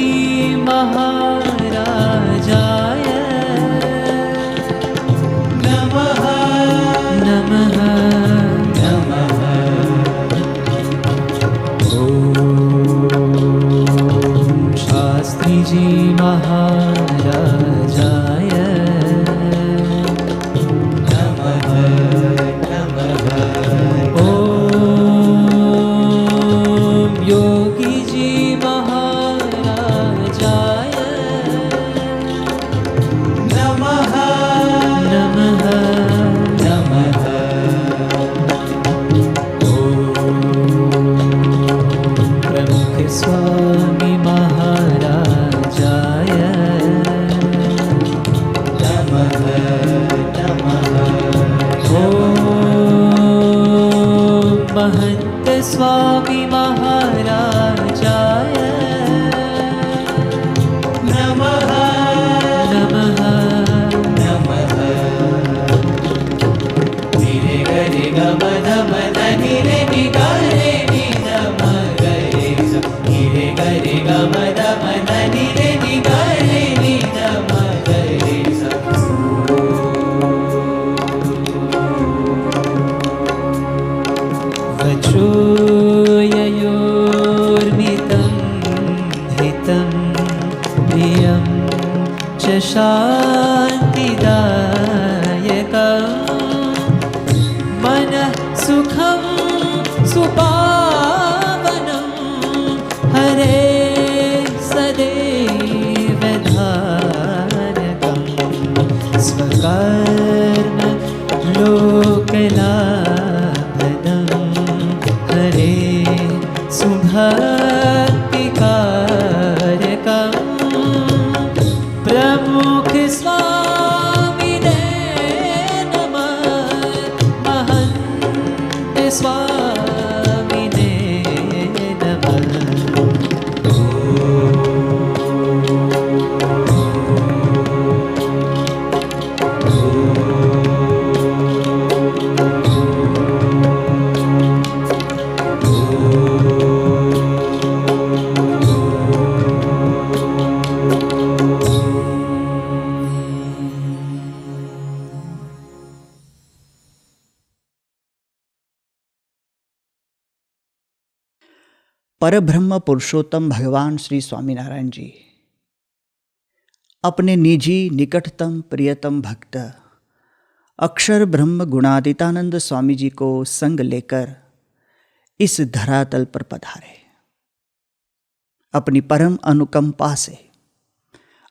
जी महाराजाय नमः नमः नमः। ओम शास्त्री जी महाराजाय नमः नमः। ओम योगी जी महाराजाय नमः नमः नमः। प्रमुख स्वामी महाराजाय नमः नमः। ओम महंत स्वामी महाराजाय नमः नमः नमः। निरे गरे गम धम धनि रे नि गरे नि धम गरे स। निरे गरे गम धम धनि रे नि गरे नि धम गरे स। वचोययोर्मितं हितं प्रियं च शान्तिदायकं मनः सुखं सुपावनं हरे सदैव धारकं स्वकर्म लोकलाभदं हरे सुभक्तिकारकं प्रमुख स्वामिने नमः महन्त स्वामिने नमः। परब्रह्म पुरुषोत्तम भगवान श्री स्वामीनारायण जी अपने निजी निकटतम प्रियतम भक्त अक्षर ब्रह्म गुणातीतानंद स्वामी जी को संग लेकर इस धरातल पर पधारे। अपनी परम अनुकंपा से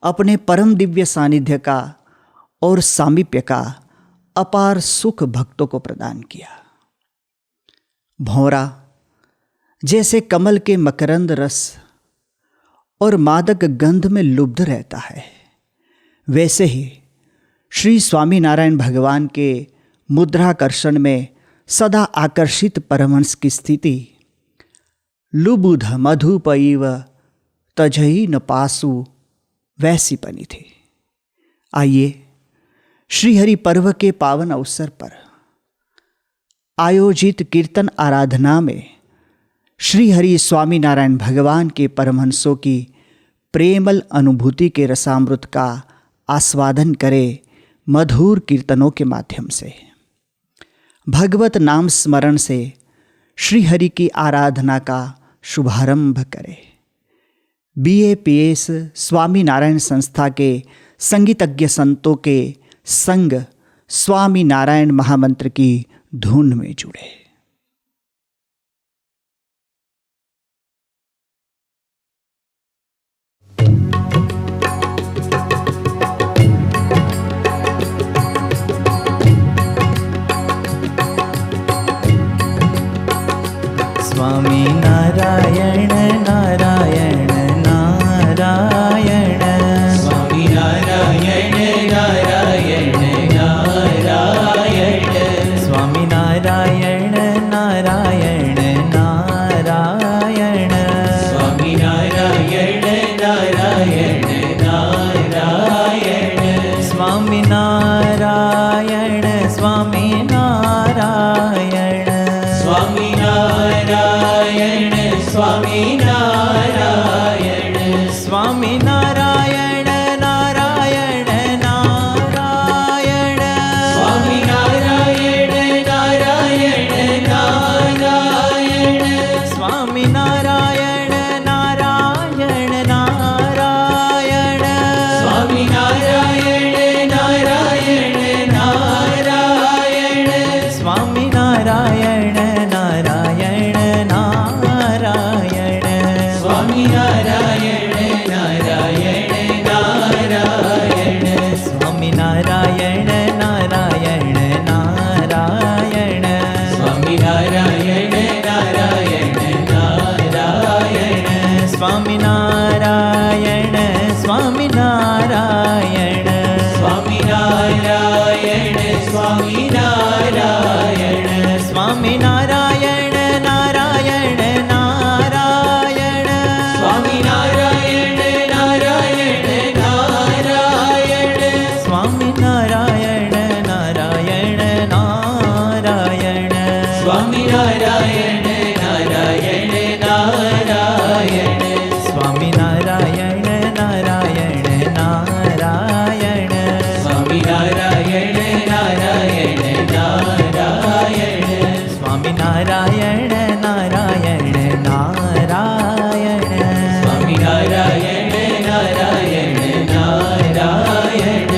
अपने परम दिव्य सानिध्य का और सामीप्य का अपार सुख भक्तों को प्रदान किया। भौरा जैसे कमल के मकरंद रस और मादक गंध में लुब्ध रहता है, वैसे ही श्री स्वामीनारायण भगवान के मुद्राकर्षण में सदा आकर्षित परमहंस की स्थिति लुबुध मधुपैव तजही न पासु वैसी बनी थी। आइए श्रीहरि पर्व के पावन अवसर पर आयोजित कीर्तन आराधना में श्री हरि स्वामीनारायण भगवान के परमहंसों की प्रेमल अनुभूति के रसामृत का आस्वादन करें मधुर कीर्तनों के माध्यम से। भगवत नाम स्मरण से श्री हरि की आराधना का शुभारंभ करें। BAPS स्वामीनारायण संस्था के संगीतज्ञ संतों के संग स्वामीनारायण महामंत्र की धुन में जुड़े। स्वामी नारायण नारायण नारायण। स्वामी नारायण नारायण नारायण। स्वामी नारायण स्वामी नारायण नारायण नारायण स्वामी नारायण नारायण नारायण स्वामी नारायण नारायण नारायण स्वामी नारायण नारायण नारायण स्वामी नारायण नारायण नारायण स्वामी नारायण नारायण नारायण स्वामी नारायण नारायण नारायण स्वामी नारायण नारायण नारायण स्वामी नारायण स्वामी नारायण स्वामी नारायण स्वामी नारायण स्वामी नारायण नारायण नारायण स्वामी नारायण नारायण नारायण स्वामी नारायण नारायण नारायण स्वामी नारायण नारायण नारायण स्वामी नारायण नारायण नारायण स्वामी नारायण नारायण नारायण स्वामी नारायण नारायण नारायण स्वामी नारायण नारायण नारायण।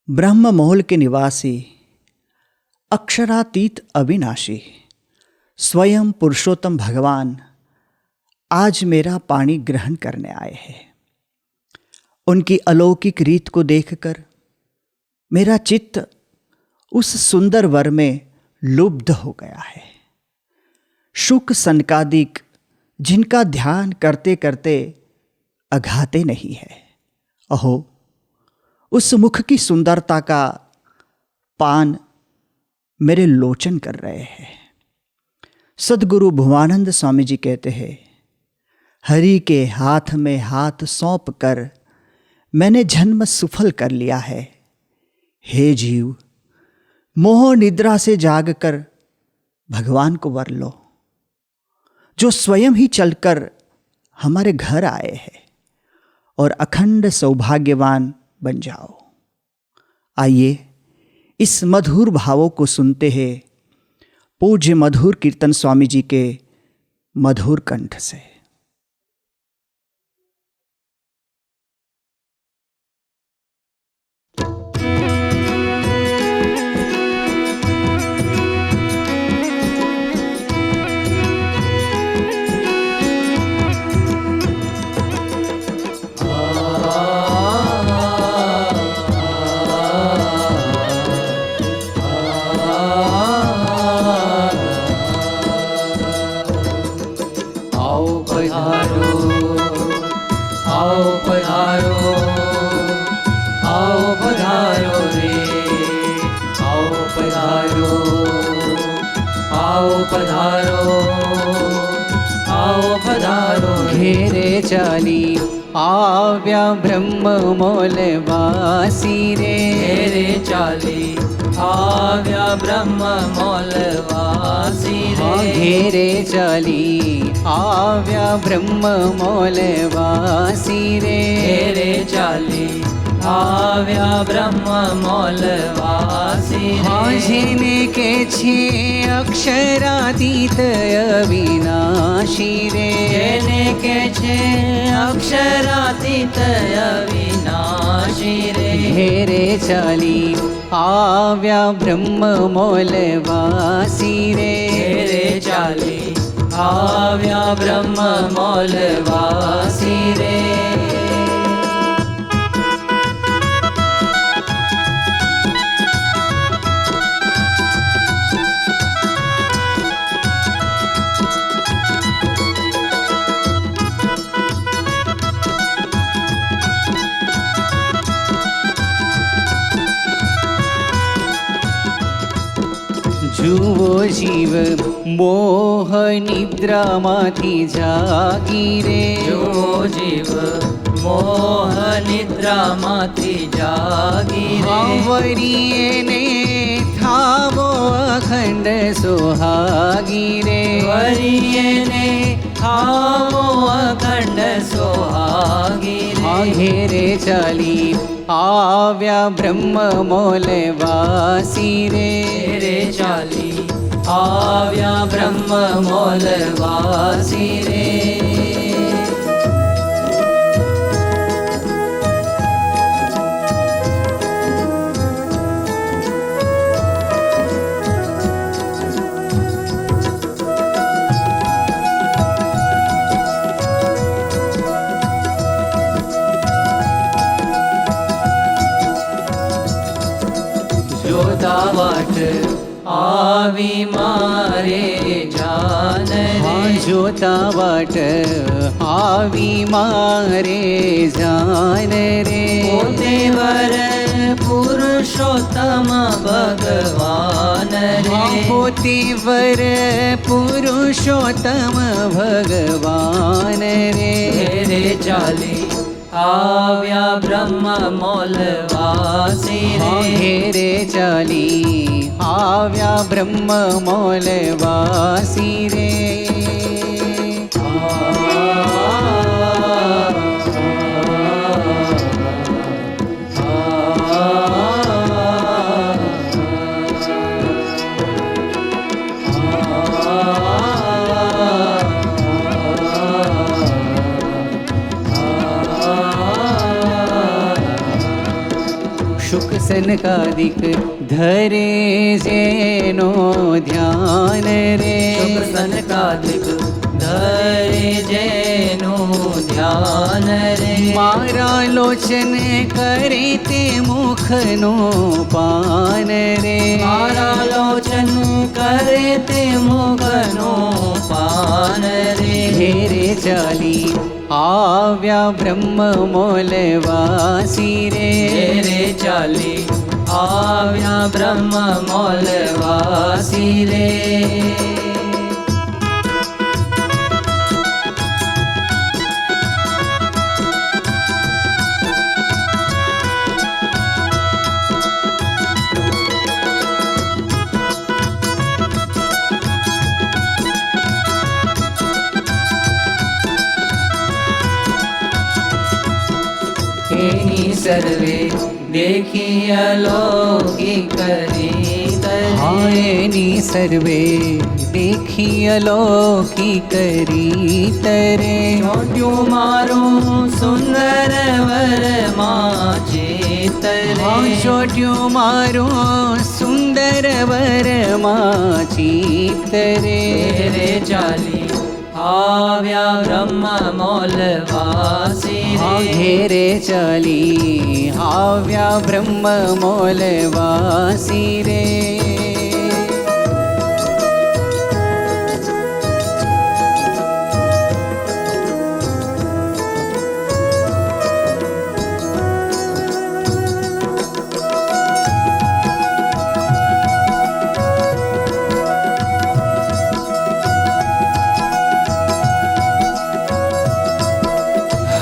ब्रह्म महल के निवासी अक्षरातीत अविनाशी स्वयं पुरुषोत्तम भगवान आज मेरा पानी ग्रहण करने आए हैं। उनकी अलौकिक रीत को देखकर मेरा चित्त उस सुंदर वर में लुब्ध हो गया है। शुक सनकादिक जिनका ध्यान करते करते अघाते नहीं है, अहो उस मुख की सुंदरता का पान मेरे लोचन कर रहे हैं। सद्गुरु भुवानंद स्वामी जी कहते हैं, हरि के हाथ में हाथ सौंप कर मैंने जन्म सुफल कर लिया है। हे जीव, मोह निद्रा से जागकर भगवान को वर लो, जो स्वयं ही चलकर हमारे घर आए हैं, और अखंड सौभाग्यवान बन जाओ। आइए इस मधुर भावों को सुनते हैं पूज्य मधुर कीर्तन स्वामी जी के मधुर कंठ से। घेरे चाली आव्या ब्रह्म मौलवासी रे। घेरे चाली आव्या ब्रह्म मौलवासी रे। घेरे चाली आव्या ब्रह्म मौलवासी रे। घेरे चाली आव्या ब्रह्म मौलवासी रे। जेने के छे अक्षरातीत अविनाशी रे। जेने के छे अक्षरातीत अविनाशी रे। घेरे चाली आव्या ब्रह्म मौलवासी रे। घेरे चाली आव्या ब्रह्म मौलवासी रे। जुवो जीव मोह निद्रामाथी जागी रे। जुवो जीव मोह निद्रामाथी जागी रे। वरीए ने था घेरे चाली आव्या ब्रह्म मोलवासी रे घेरे चाली आव्या ब्रह्म मोलवासी रे वाट आवी मारे जान रे जोता वाट आवी मारे जान रे देवर पुरुषोत्तम भगवान रे पोतीवर पुरुषोत्तम भगवान रे घेरे चाली आव्या ब्रह्म मोलवासी रे घेरे चाली आव्या ब्रह्म मोलवासी रे शुक सनकादिक धरे जेनो ध्यान रे शुक सनकादिक धरे जेनो ध्यान रे मारा लोचन करे ते मुखनो पान रे मारा लोचन करे ते मुखनो पान रे घेरे चाली आव्या ब्रह्म मोलवासी रे घेरे चाली आव्या ब्रह्म मोलवासी रे सर्वे देखिया लोकी करी हायनी सर्वे देखिया लोकी करी तरे छोट्यू मारो सुंदर वर माचे तरे छोट्यू मारो सुंदर वर माची तरे घेरे चाली आव्या ब्रह्म मोलवासी रे घेरे चाली आव्या ब्रह्म मोलवासी रे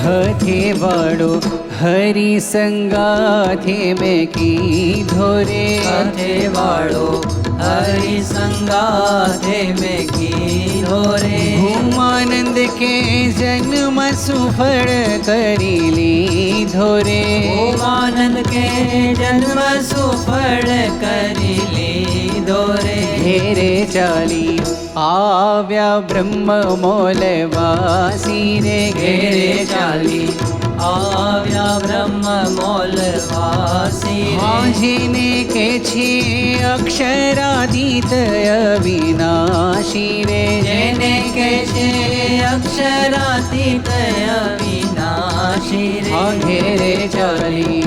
हथे वाड़ो हरि संगाथे में की धोरे हथे वाड़ो हरि संगाथे में की धोरे भूमानंद के जन्म सुफल करी ली धोरे भूमानंद के जन्म सुफल करी ली धोरे घेरे चाली आव्या ब्रह्म मोलवासी रे घेरे चाली आव्या ब्रह्म मोलवासी जिने के छे अक्षरातीत अविनाशी रे जेने के छे अक्षरातीत अविनाशी रे घेरे चाली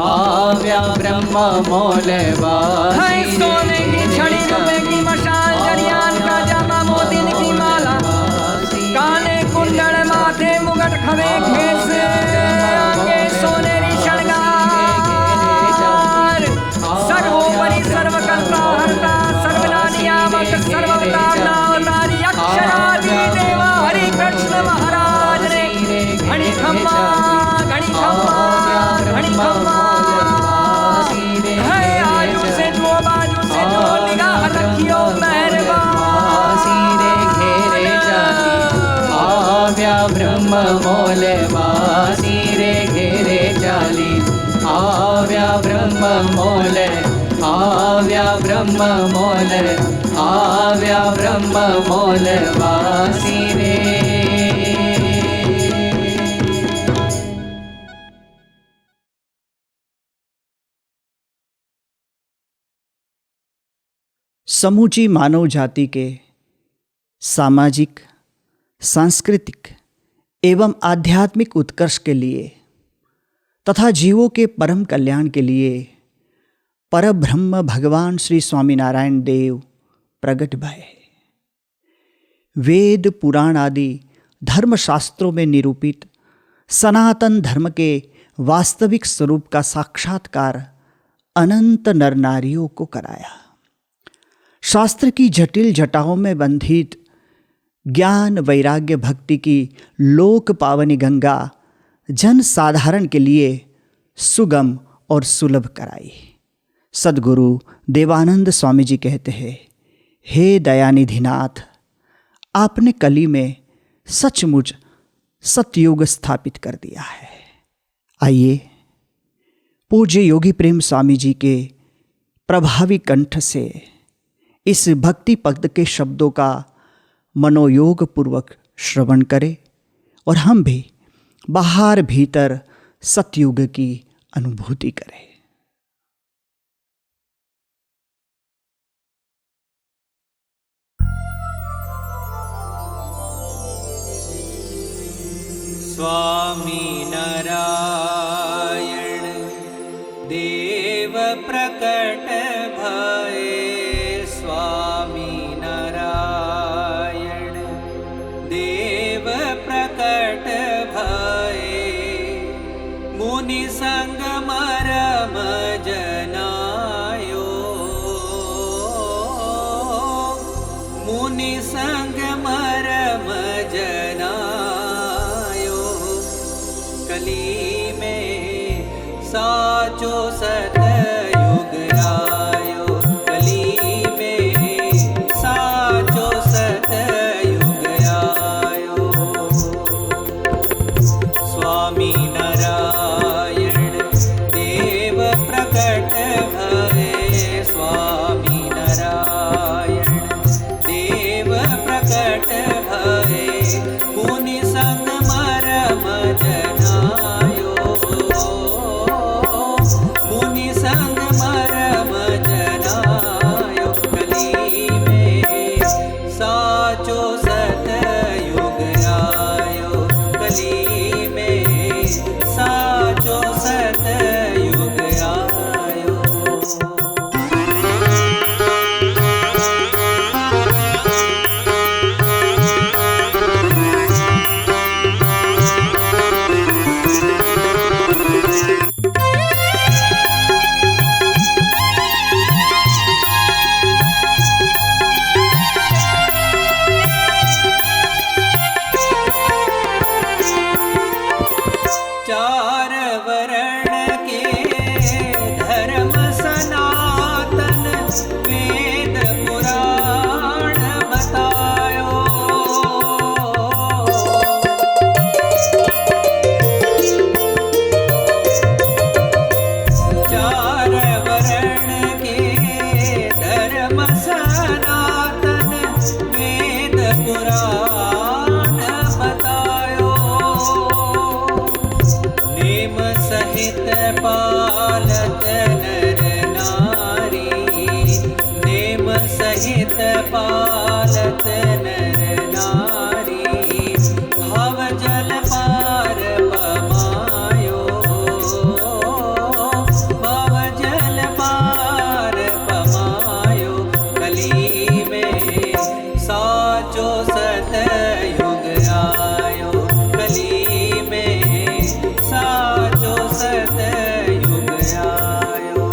आव्या ब्रह्म मोलवासी सोने की छड़ी रुपए की मशाल जरियान का जामा मोतिन की माला काने कुंडल माथे मुगट खवे खेस आगे सोनेरी शृंगार सर्वोपरि सर्वकर्ता हरता सर्वनानियामक सर्ववतारना अवतारी अक्षरादि देवा हरि कृष्ण महाराज ने घड़ी खम्मा घड़ी खम्मा घड़ी खम्मा है आजू से जो बाजू से जो निगाह रखियो मेहरबान आव्या ब्रह्म मोलवासी रे मोल आव्या ब्रह्म मोल आव्या ब्रह्म मोल वासी रे। समूची मानव जाति के सामाजिक, सांस्कृतिक एवं आध्यात्मिक उत्कर्ष के लिए तथा जीवों के परम कल्याण के लिए परब्रह्म भगवान श्री स्वामीनारायण देव प्रकट भये। वेद पुराण आदि धर्मशास्त्रों में निरूपित सनातन धर्म के वास्तविक स्वरूप का साक्षात्कार अनंत नर नारियों को कराया। शास्त्र की जटिल जटाओं में बंधित ज्ञान वैराग्य भक्ति की लोक पावनी गंगा जन साधारण के लिए सुगम और सुलभ कराई। सद्गुरु देवानंद स्वामी जी कहते हैं, हे दयानिधिनाथ, आपने कली में सचमुच सतयुग स्थापित कर दिया है। आइए पूज्य योगी प्रेम स्वामी जी के प्रभावी कंठ से इस भक्ति पद के शब्दों का मनोयोग पूर्वक श्रवण करें और हम भी बाहर भीतर सतयुग की अनुभूति करें। स्वामी नारायण देव प्रकट भये। स्वामी नारायण देव प्रकट भये। मुनि संग मरम जनायो। मुनि संग मरम जनायो। कली में साचो सतयुग आयो। कली में साचो सतयुग आयो। स्वामी नारायण देव प्रकट भये। स्वामी नारायण देव प्रकट भये। मुनि संग मरम जनायो। मुनि संग मरम जनायो। कली में साचो सतयुग आयो। कली में साचो सतयुग आयो। चार वर्ण के धर्म सनातन वेद पुराण बतायो। चार वर्ण के धर्म सनातन वेद पुराण बतायो। नेम सहित पालत नर नारी। नेम सहित पालत नर नारी। भव जल पार पमायो। भव जल पार पमायो। कली में साचो सतयुग आयो। कली में साचो सतयुग आयो।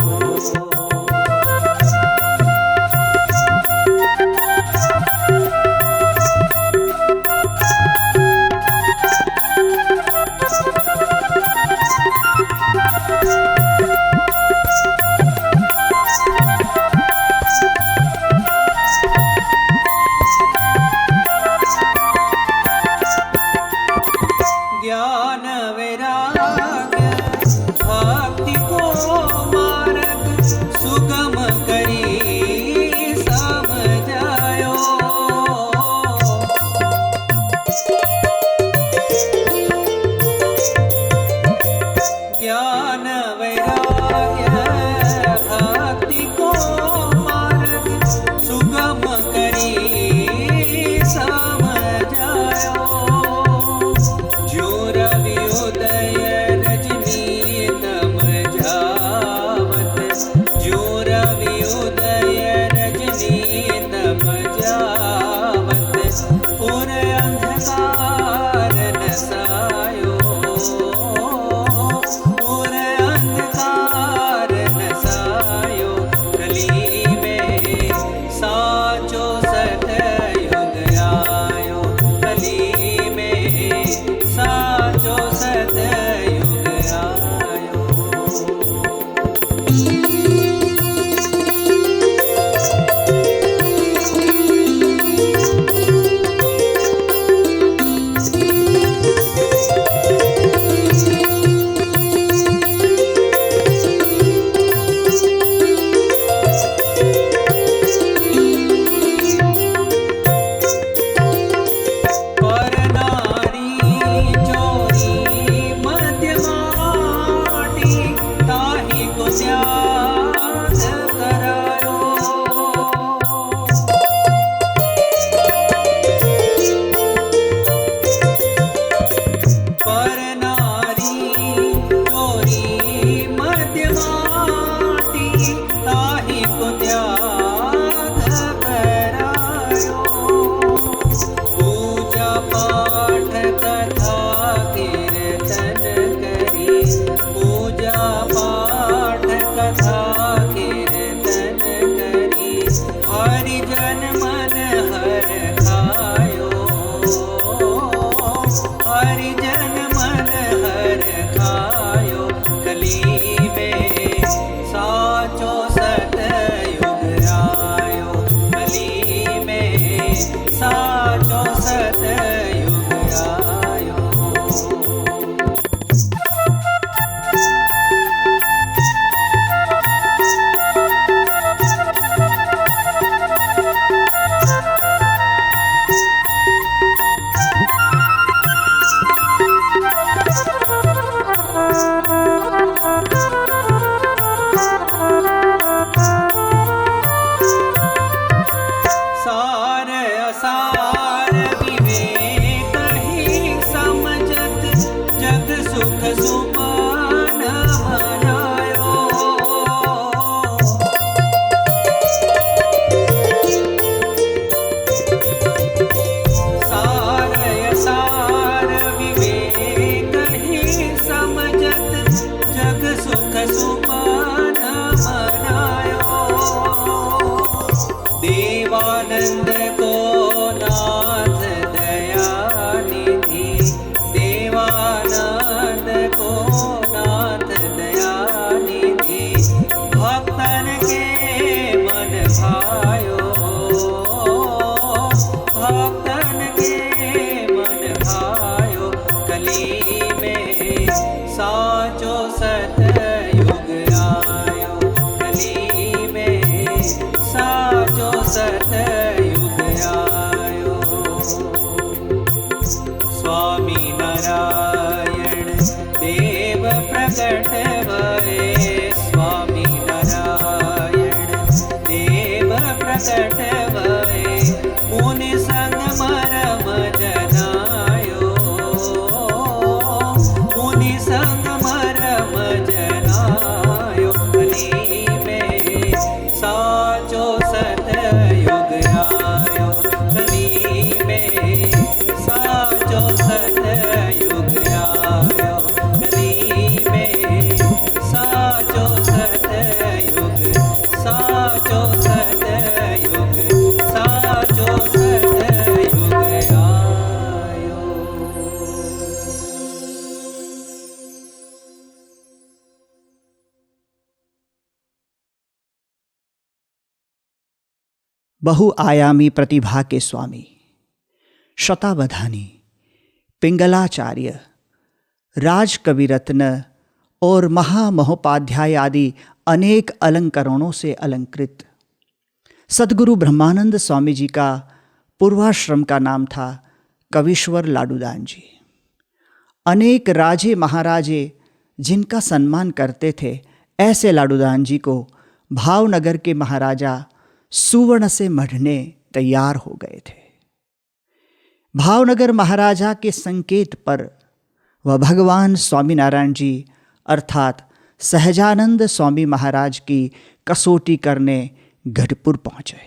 जन मन हर खायो, हरि जन मन हर खायो, कली में साचो सतयुग आयो, कली में साचो सतयुग आयो। सार असार विवेक ही समझत, जग सुख सुपान मनायो। सार असार विवेक ही समझत, जग सुख सुपान मनायो। देवानंद को नाथ दया निधि, देवानंद को नाथ दया निधि, भक्तन के मन भायो, भक्तन के मन भायो, कली में साचो सतयुग आयो, कली में साचो सतयुग आयो। स्वामी नारायण देव प्रकट भये, स्वामी नारायण देव प्रकट भये, मुनि संग मरम जनायो, मुनि संग मरम जनायो, कली में साचो सतयुग आयो, कली में साचो सतयुग आयो, कली में साचो सतयुग, साचो सतयुग, साचो सतयुग आयो। बहुआयामी प्रतिभा के स्वामी शतावधानी, पिंगलाचार्य, राजकविरत्न और महामहोपाध्याय आदि अनेक अलंकरणों से अलंकृत सद्गुरु ब्रह्मानंद स्वामी जी का पूर्वाश्रम का नाम था कवीश्वर लाडूदान जी। अनेक राजे महाराजे जिनका सम्मान करते थे, ऐसे लाडूदान जी को भावनगर के महाराजा सुवर्ण से मढ़ने तैयार हो गए थे। भावनगर महाराजा के संकेत पर वह भगवान स्वामीनारायण जी अर्थात सहजानंद स्वामी महाराज की कसौटी करने गढ़पुर पहुंचे।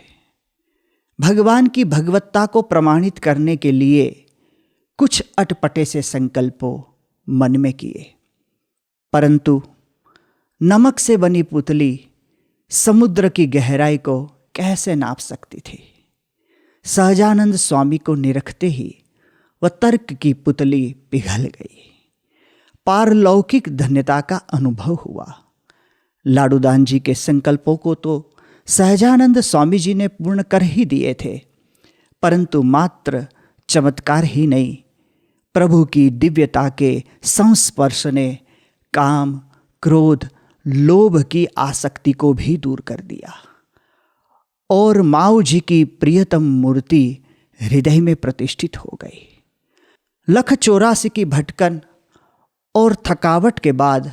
भगवान की भगवत्ता को प्रमाणित करने के लिए कुछ अटपटे से संकल्पों मन में किए, परंतु नमक से बनी पुतली समुद्र की गहराई को कैसे नाप सकती थी। सहजानंद स्वामी को निरखते ही वह तर्क की पुतली पिघल गई। पारलौकिक धन्यता का अनुभव हुआ। लाडूदान जी के संकल्पों को तो सहजानंद स्वामी जी ने पूर्ण कर ही दिए थे, परंतु मात्र चमत्कार ही नहीं, प्रभु की दिव्यता के संस्पर्श ने काम, क्रोध, लोभ की आसक्ति को भी दूर कर दिया और माऊ जी की प्रियतम मूर्ति हृदय में प्रतिष्ठित हो गई। 184 की भटकन और थकावट के बाद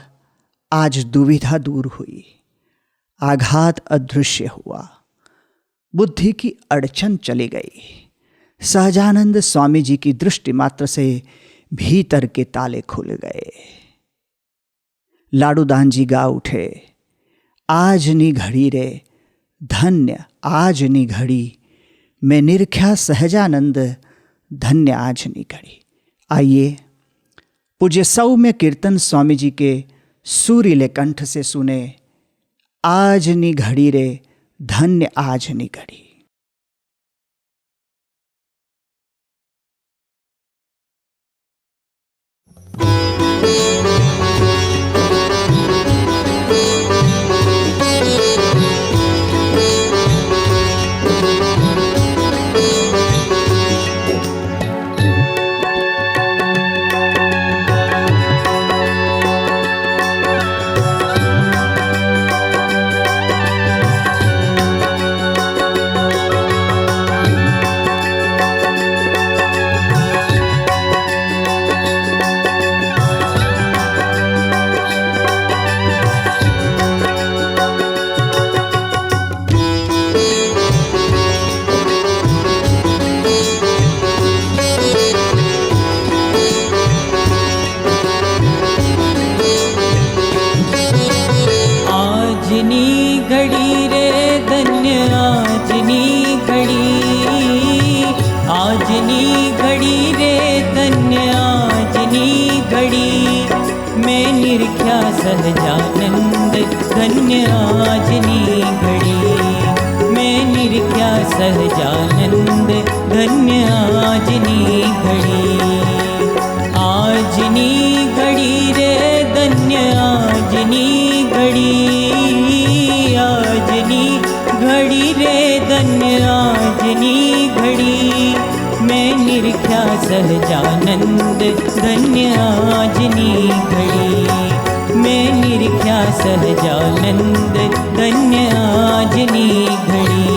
आज दुविधा दूर हुई, आघात अदृश्य हुआ, बुद्धि की अड़चन चली गई। सहजानंद स्वामी जी की दृष्टि मात्र से भीतर के ताले खुल गए। लाडूदान जी गा उठे, आज नी घड़ी रे धन्य आज नी घड़ी, मैं निरख्या सहजानंद धन्य आज नी घड़ी। आइए पूज्य सौम्य कीर्तन स्वामी जी के सुरीले कंठ से सुने, आज नी घड़ी रे धन्य आज नी घड़ी। सहजानंद धन्य आजनी घड़ी, मैं निरख्या सहजानंद धन्य आजनी घड़ी। आजनी घड़ी रे धन्य आजनी घड़ी, आजनी घड़ी रे धन्य आजनी घड़ी, मैं निरख्या सहजानंद धन्य आजनी घड़ी, मैं निरख्या सहजानंद धन्य आजनी घड़ी।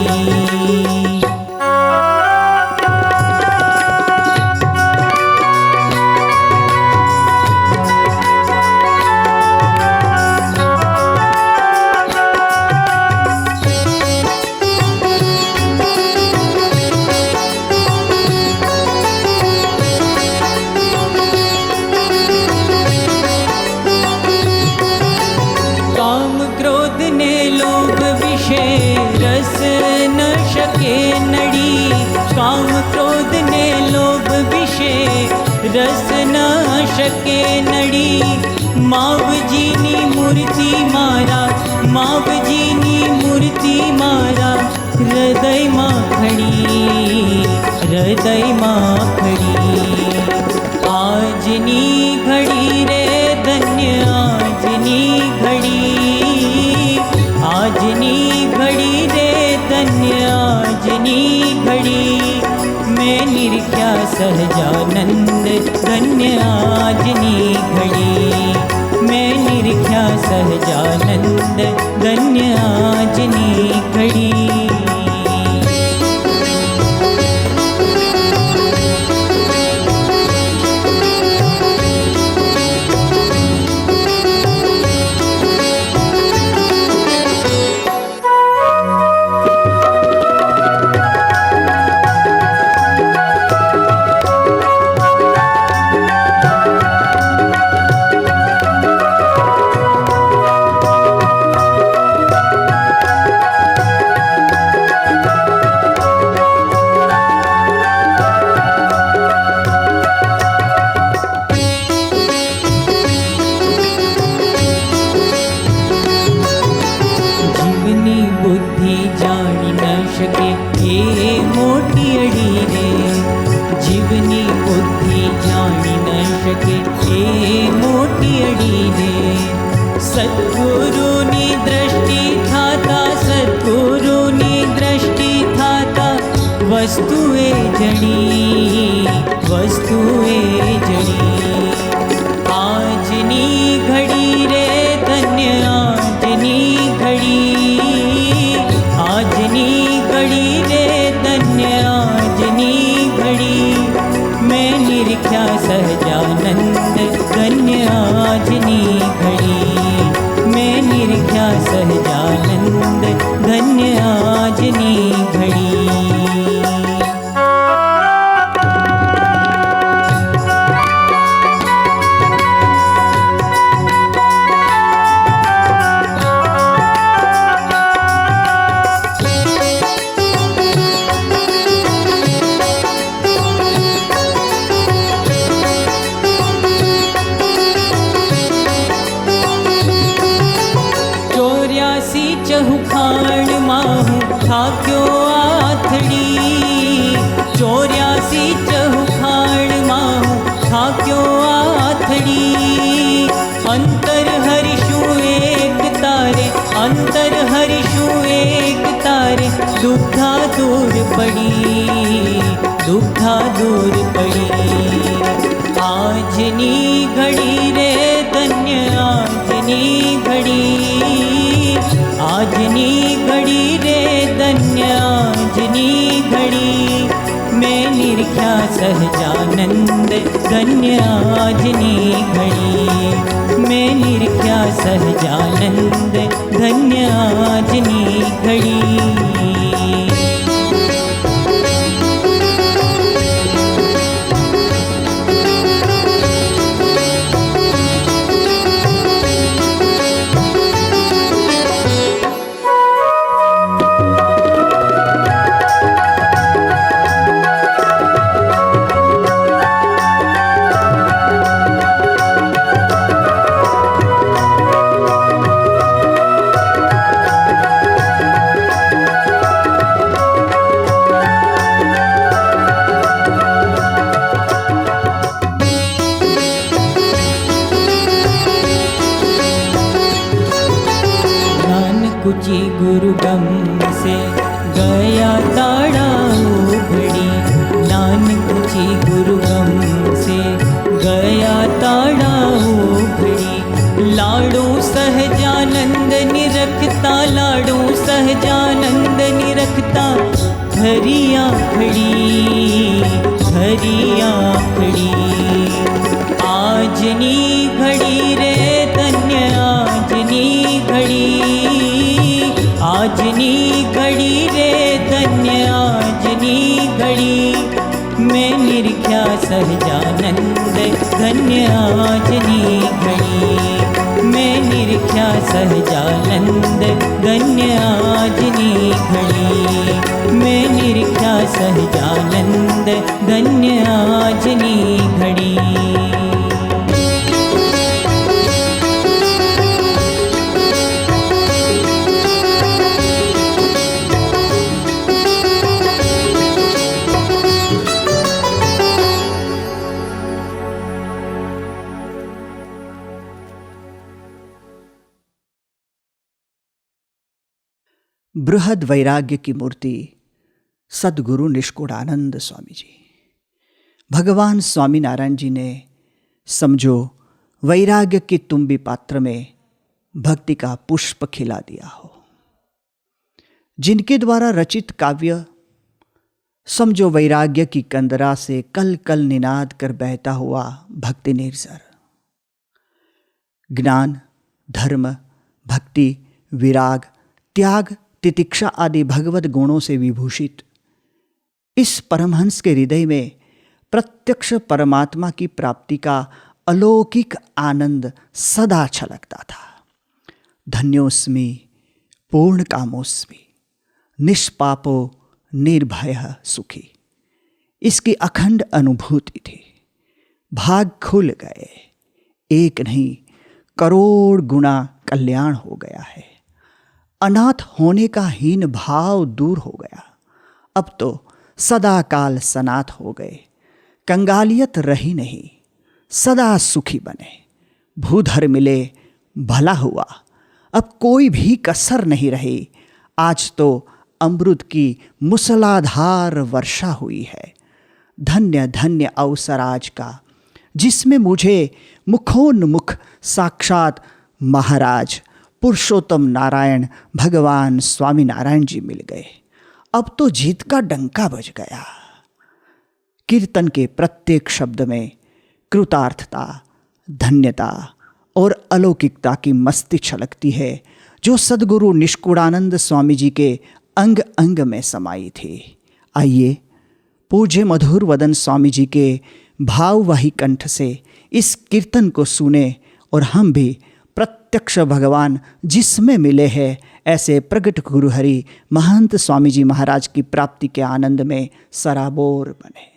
रस न शके नड़ी, काम क्रोध ने लोभ विषय रस न शके नड़ी। मावजीनी मूर्ति मारा, मावजीनी मूर्ति मारा, हृदय मां खड़ी, हृदय मां खड़ी। आजनी घड़ी रे धन्य आजनी घड़ी, आजनी घड़ी रे धन्य आजनी घड़ी, मैं निरख्या सहजानंद धन्य आजनी घड़ी, मैं निरख्या सहजानंद धन्य आजनी घड़ी। जीवनी बुद्धि जानी न शके ए मोटी अड़ी रे। सद्गुरुनी दृष्टि थाता, सद्गुरुनी दृष्टि थाता, वस्तुए जड़ी, वस्तुए जड़ी। आजनी घड़ी रे धन्य आजनी घड़ी, आजनी घड़ी रे धन्य आजनी घड़ी, मैं निरख्या सहजानंद धन्य आजनी घड़ी, मैं निरख्या सहजानंद धन्य आजनी घड़ी। चहुखाण माहू थाक्यो आथड़ी, 84 चहुखाण माहू थाक्यो आथड़ी। दुग्धा दूर पड़ी, दुग्धा दूर पड़ी। आजनी घड़ी रे धन्य आजनी घड़ी, आजनी घड़ी रे धन्य आजनी घड़ी। मैं निरख्या सहजानंद धन्य आजनी घड़ी, मैं निरख्या सहजानंद धन्य आजनी घड़ी। कुची गुरु गम से गया ताड़ा उघड़ी, नानक कुची गुरु गम से गया ताड़ा उघड़ी। लाडू सहजानंद निरखता, लाडू सहजानंद निरखता, धरिया खड़ी, धरिया खड़ी। आजनी घड़ी रे धन्य आजनी घड़ी, आजनी घड़ी रे धन्य आजनी घड़ी। मैं निरख्या सहजानंद धन्य आजनी घड़ी, मैं निरख्या सहजानंद धन्य आजनी घड़ी, मैं निरख्या सहजानंद धन्य आजनी घड़ी। बृहद वैराग्य की मूर्ति सद्गुरु निष्कुड़ानंद स्वामी जी। भगवान स्वामीनारायण जी ने समझो वैराग्य की तुम्बी पात्र में भक्ति का पुष्प खिला दिया हो। जिनके द्वारा रचित काव्य समझो वैराग्य की कंदरा से कल कल निनाद कर बहता हुआ भक्ति निर्झर। ज्ञान, धर्म, भक्ति, विराग, त्याग, तितिक्षा आदि भगवत गुणों से विभूषित इस परमहंस के हृदय में प्रत्यक्ष परमात्मा की प्राप्ति का अलौकिक आनंद सदा छलकता था। धन्योस्मि पूर्ण कामोस्मि निष्पापो निर्भय सुखी, इसकी अखंड अनुभूति थी। भाग खुल गए, एक नहीं करोड़ गुना कल्याण हो गया है। अनाथ होने का हीन भाव दूर हो गया। अब तो सदा काल सनाथ हो गए, कंगालियत रही नहीं, सदा सुखी बने। भूधर मिले भला हुआ, अब कोई भी कसर नहीं रही। आज तो अमृत की मूसलाधार वर्षा हुई है। धन्य धन्य अवसर आज का, जिसमें मुझे मुखोन्मुख साक्षात महाराज पुरुषोत्तम नारायण भगवान स्वामीनारायण जी मिल गए। अब तो जीत का डंका बज गया। कीर्तन के प्रत्येक शब्द में कृतार्थता, धन्यता और अलौकिकता की मस्ती छलकती है, जो सद्गुरु निष्कुड़ानंद स्वामी जी के अंग अंग में समाई थी। आइए पूज्य मधुर वदन स्वामी जी के भाववाही कंठ से इस कीर्तन को सुने और हम भी प्रत्यक्ष भगवान जिसमें मिले हैं ऐसे प्रगट गुरुहरि महंत स्वामी जी महाराज की प्राप्ति के आनंद में सराबोर बने।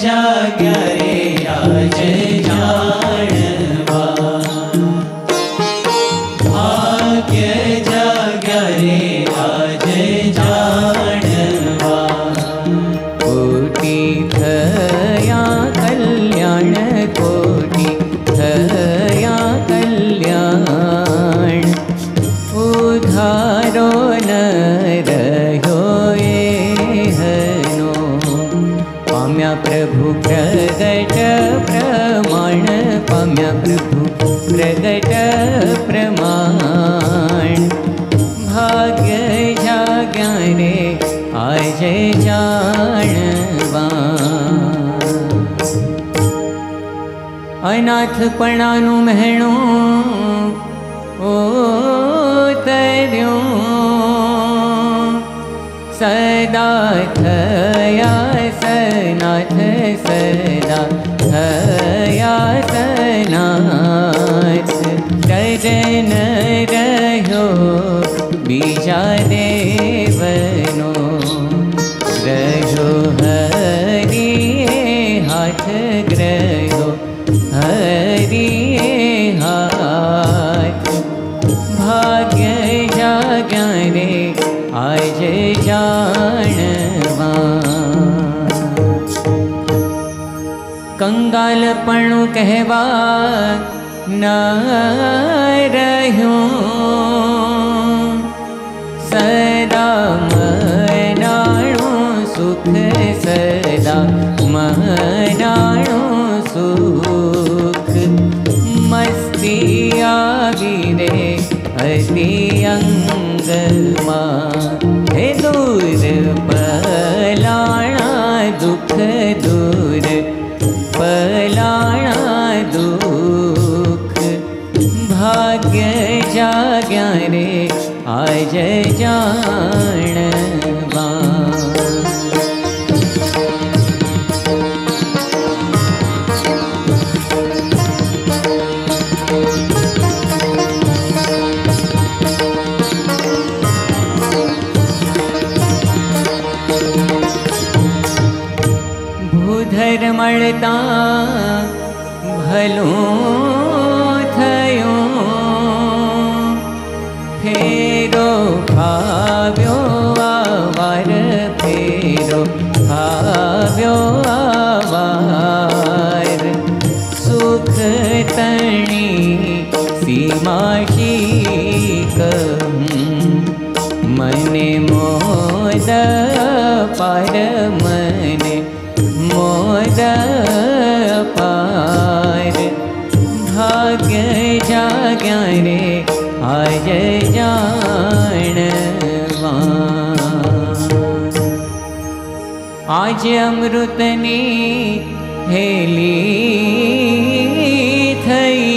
जाग्या रे आज जानवा भाग्य जाग्या रे आज जानवा कोटि थया कल्याण कोटि थया कल्याण उधारो न रह्यो एहनो पाम्या प्रभु प्रगट प्रमाण पाम्या प्रभु प्रगट प्रमाण भाग्य जाग्या रे आज जानवा अनाथपणाનું મહેણું ઓતર્યું સદા થયા સનાથ સદા થયા સનાથ ડરન રહ્યો બીજા દેવનો રહ્યો હરિએ હાથ ગ્રહ્યો हरिए हाथ भाग्य जाग्या रे आज जानवा कंगालपणु कहवा न रह्यो सदा मनाणु सुख सदा मनाणु सुख मस्ती आवी रे अति अंगमा हे दूर पलाणा दुख दूर पलाणा दुख भाग्य जाग्या रे आज जानवा भूधर मळता भलुं थयुं फेरो भाव्यो आवार फेरो भाव्यो आवार सुख तणी सीमाशी मने मोद पार मने मोद पार भाग्य जाग्या रे आज जानवा आज अमृतनी हेली थई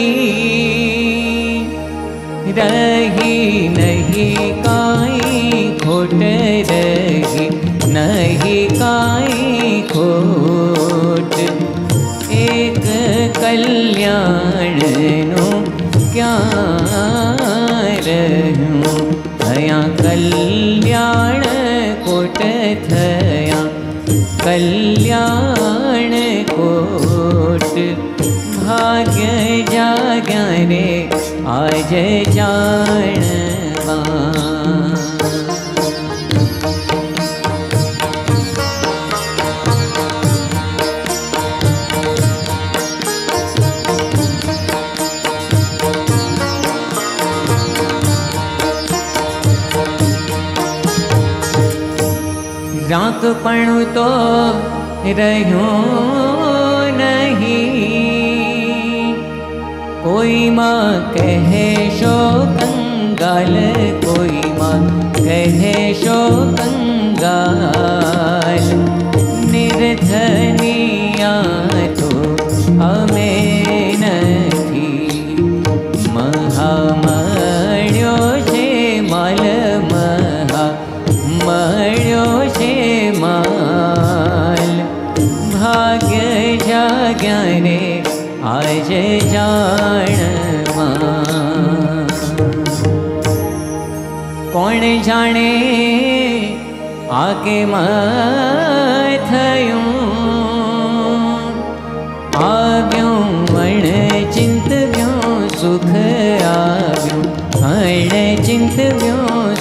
रही नहीं काई खोट रही नहीं काई खोट एक कल्याणनु क्या रहूं थया कल्याण कोट थया कल्याण कोट भाग्य जाग्या रे आज जानवा राखपणु तो रह्यो नहीं कोई माँ कहे शो कंगाल कोई माँ कहे शो कंगाल निर्धनिया तो हमें नहीं महामण्यो छे माल महा मण्यो छे माल भाग्य जाग्या रे आज जानवा कौन जाने आगे थयूं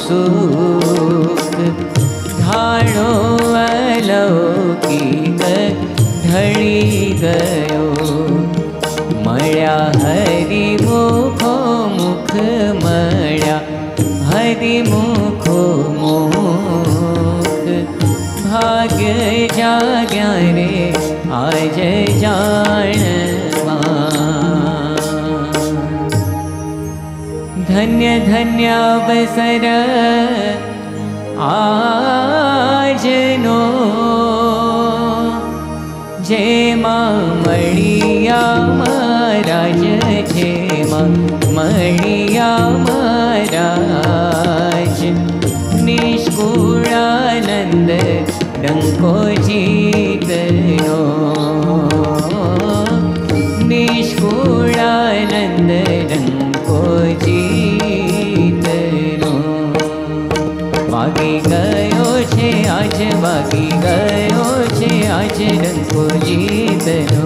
सुख ढाळो अलौकिक ढळी गयो मळ्या हरिमुखो मुख मळ्या हरिमुखो मुख भाग्य जाग्या रे आज जाणवा धन्य धन्य अवसर આજનો જેમાં મળ્યા મહારાજ જેમાં મળ્યા મહારાજ નિષ્કુળાનંદ ડંકો જીતનો નિષ્કુળાનંદ ડંકો જીતનો વાગી ગયો છે આજ વાગી ગયો છે આજ ડંકો જીતનો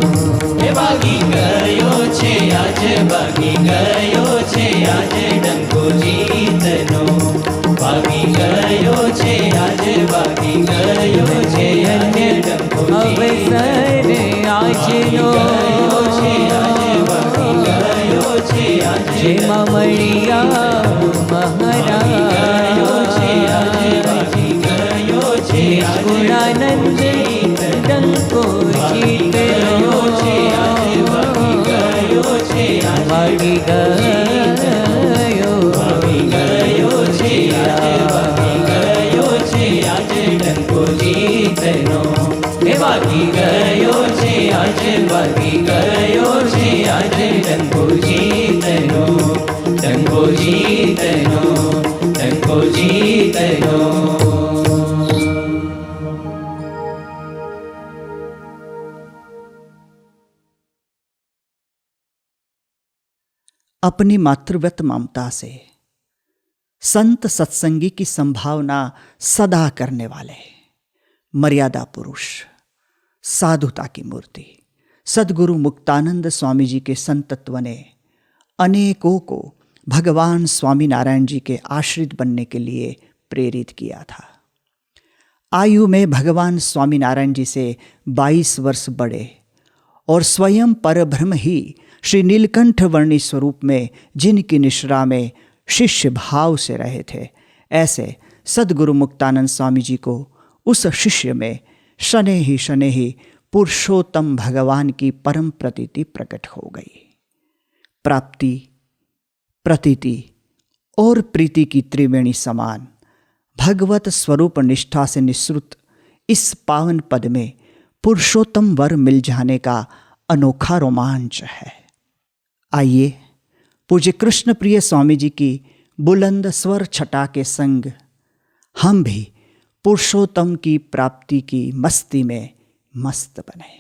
વાગી ગયો છે આજ વાગી ગયો છે આજ ડંકો જીતનો વાગી ગયો છે આજ વાગી ગયો છે આજ ડંકો અવસર આજનો વાગી ગયો છે આજ જેમાં મળ્યા મહારાજ ગુણાનંદ ડંકો જીતનો વાગી ગયો છે આજ ડંકો જીતનો વાગી ગયો છે આજ વાગી ગયો છે આજ ડંકો જીતનો ડંકો જીતનો ડંકો જીતનો अपनी मातृव्यत ममता से संत सत्संगी की संभावना सदा करने वाले मर्यादा पुरुष साधुता की मूर्ति सद्गुरु मुक्तानंद स्वामी जी के संतत्व ने अनेकों को भगवान स्वामीनारायण जी के आश्रित बनने के लिए प्रेरित किया था। आयु में भगवान स्वामीनारायण जी से 22 वर्ष बड़े और स्वयं परब्रह्म ही श्री नीलकंठ वर्णी स्वरूप में जिनकी निश्रा में शिष्य भाव से रहे थे, ऐसे सद्गुरु मुक्तानंद स्वामी जी को उस शिष्य में शनै ही पुरुषोत्तम भगवान की परम प्रतीति प्रकट हो गई। प्राप्ति, प्रतीति और प्रीति की त्रिवेणी समान भगवत स्वरूप निष्ठा से निःसृत इस पावन पद में पुरुषोत्तम वर मिल जाने का अनोखा रोमांच है। आइए पूज्य कृष्ण प्रिय स्वामी जी की बुलंद स्वर छटा के संग हम भी पुरुषोत्तम की प्राप्ति की मस्ती में मस्त बने।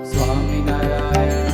સ્વામિનારાયણ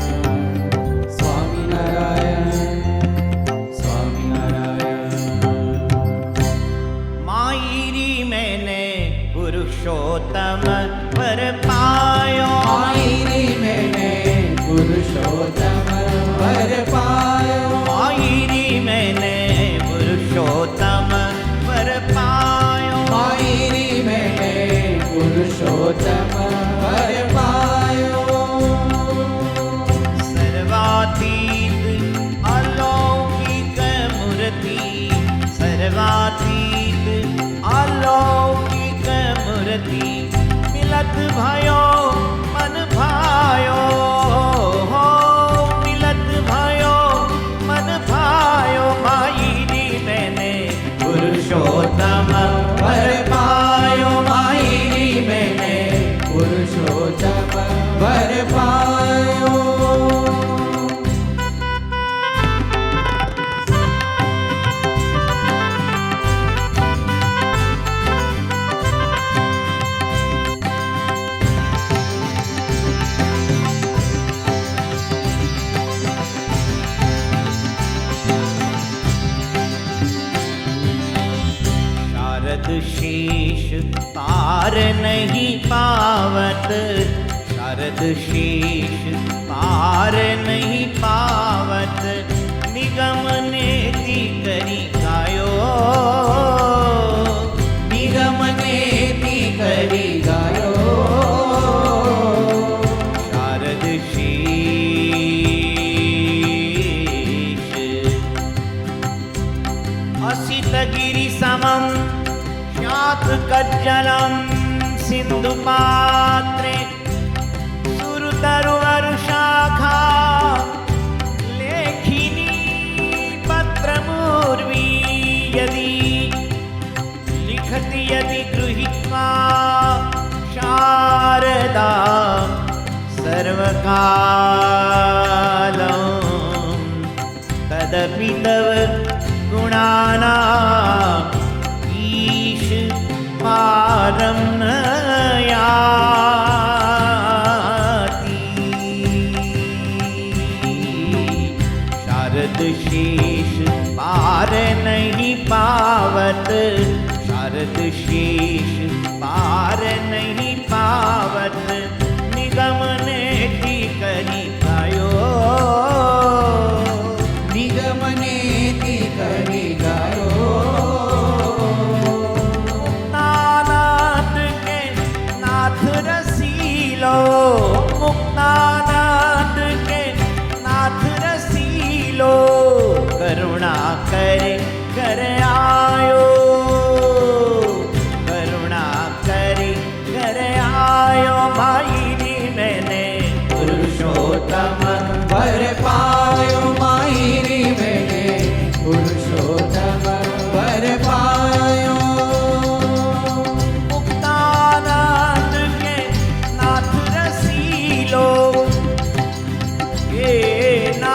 नहीं पावत, शारद शेष पार नहीं पावत, निगम नेति करी गायो, निगम नेति करी गायो, शारद शेष। असित गिरि समम शात कज्जलम सिंधु पात्रे, सुरतरुवर शाखा लेखिनी पत्रमूर्वी, यदि लिखति यदि गृहीत्वा शारदा सर्वकालं, तदपि तव गुणानां ईश पारं न याति। शारद शेष पार नहीं पावत, शारद शेष पार नहीं पावत, निगम नेति करी गायो, निगम नेति करी गायो, मुक्तानाथ के नाथ रसीलो, मुक्तानाथ के नाथ रसीलो, करुणा करे कर आयो, करुणा करे कर आयो, भाई री मैंने पुरुषोत्तम वर पायो, माहिरी मैंने पुरुषोत्तम वर पायो, मुक्तानंद के नाथ रसीलो, ये नाथ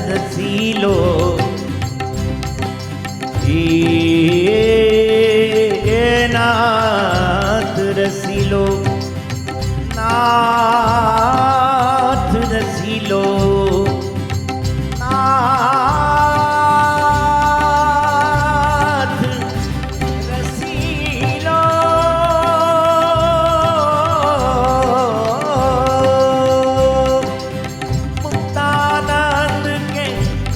रसीलो, ये नाथ रसीलो, नाथ रसीलो, नाथ रसीलो। मुक्तानंद के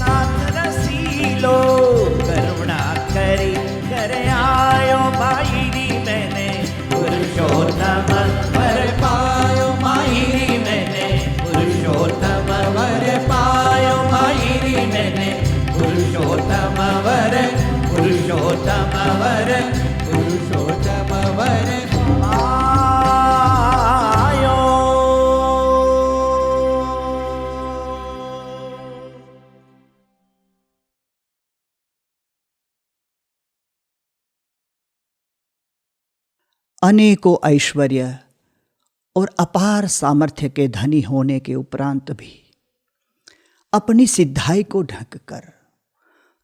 नाथ रसीलो, करुणा करी कर आयो, भाई री मैंने पुरुषोत्तम वर पायो, माहिरी मैंने पुरुषोत्तम वर पायो, माहिरी मैंने पुरुषोत्तम वर, पुरुषोत्तम वर, पुरुषोत्तम वर आयो। अनेकों ऐश्वर्य और अपार सामर्थ्य के धनी होने के उपरांत भी अपनी सिद्धाई को ढक कर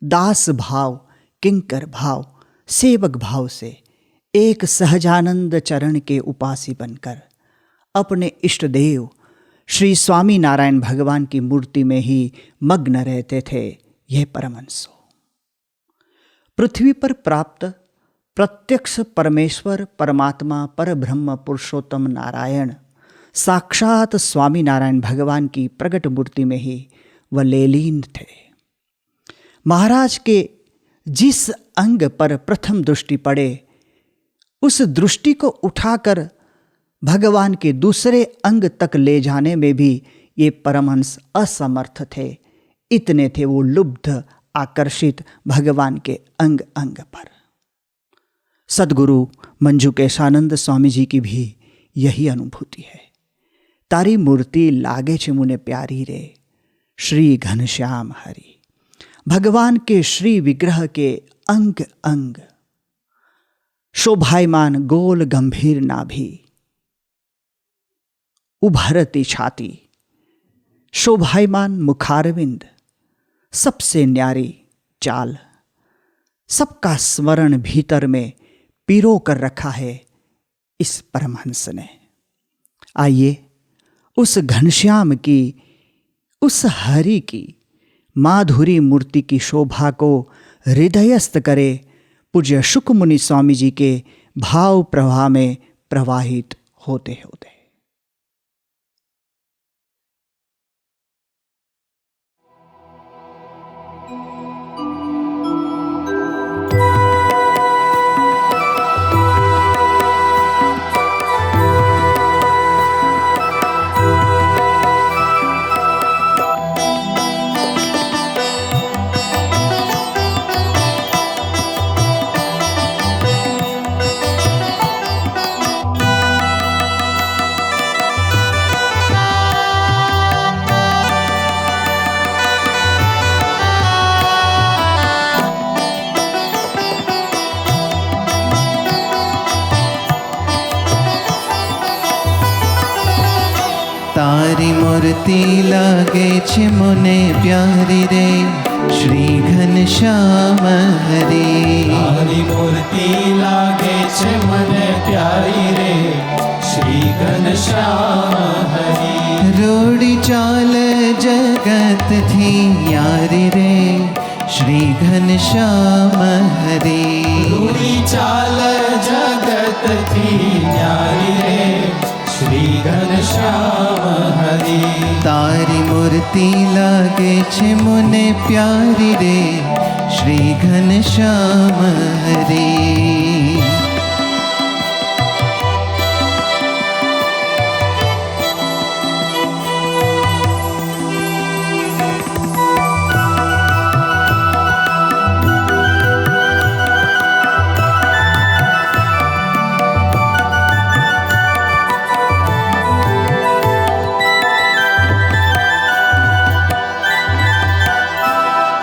दास भाव, किंकर भाव, सेवक भाव से एक सहजानंद चरण के उपासी बनकर अपने इष्ट देव श्री स्वामी नारायण भगवान की मूर्ति में ही मग्न रहते थे यह परमहंसो। पृथ्वी पर प्राप्त प्रत्यक्ष परमेश्वर परमात्मा परब्रह्म पुरुषोत्तम नारायण साक्षात स्वामी नारायण भगवान की प्रकट मूर्ति में ही वह लेलीन थे। महाराज के जिस अंग पर प्रथम दृष्टि पड़े उस दृष्टि को उठाकर भगवान के दूसरे अंग तक ले जाने में भी ये परमहंस असमर्थ थे। इतने थे वो लुब्ध आकर्षित भगवान के अंग अंग पर। सद्गुरु मंजुकेशानंद स्वामी जी की भी यही अनुभूति है। तारी मूर्ति लागे छे मुने प्यारी रे, श्री घनश्याम हरि। भगवान के श्री विग्रह के अंग अंग शोभायमान गोल गंभीर नाभि, उभरती छाती, शोभायमान मुखारविंद, सबसे न्यारी चाल, सबका स्मरण भीतर में पिरो कर रखा है इस परमहंस ने। आइए उस घनश्याम की, उस हरि की माधुरी मूर्ति की शोभा को हृदयस्थ करे पूज्य शुक मुनि स्वामी जी के भाव प्रवाह में प्रवाहित होते होते। तारी मूर्ति लागे छे मोने प्यारी रे, श्री घनश्याम हरे। तारी मूर्ति लागे छे मने प्यारी रे, श्री घनश्याम हरे। रोड़ी चाल जगत थी यारी रे, श्री घनश्याम हरे। रोड़ी चाल जगत थी न्यारी रे, श्री घनश्याम हरे। तारी मूर्ति लागे छे मोने प्यारी रे, श्री घनश्याम हरे।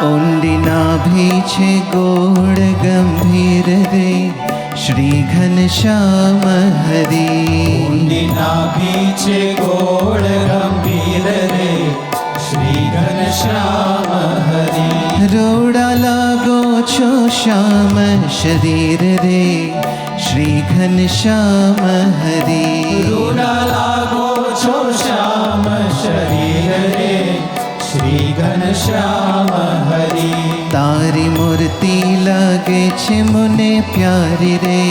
ऊंडी नाभि छे गोड़ गंभीर रे, श्री घनश्याम हरे। ऊंडी नाभि छे गोड़ गंभीर रे, श्री घनश्याम हरे। रोड़ा लागो छो श्याम शरीर रे, श्री घनश्याम हरे। रोड़ा लागो छो श्याम शरीर रे, श्री घनश्याम हरे। तारी मूर्ति लागे छे मोने प्यारी रे,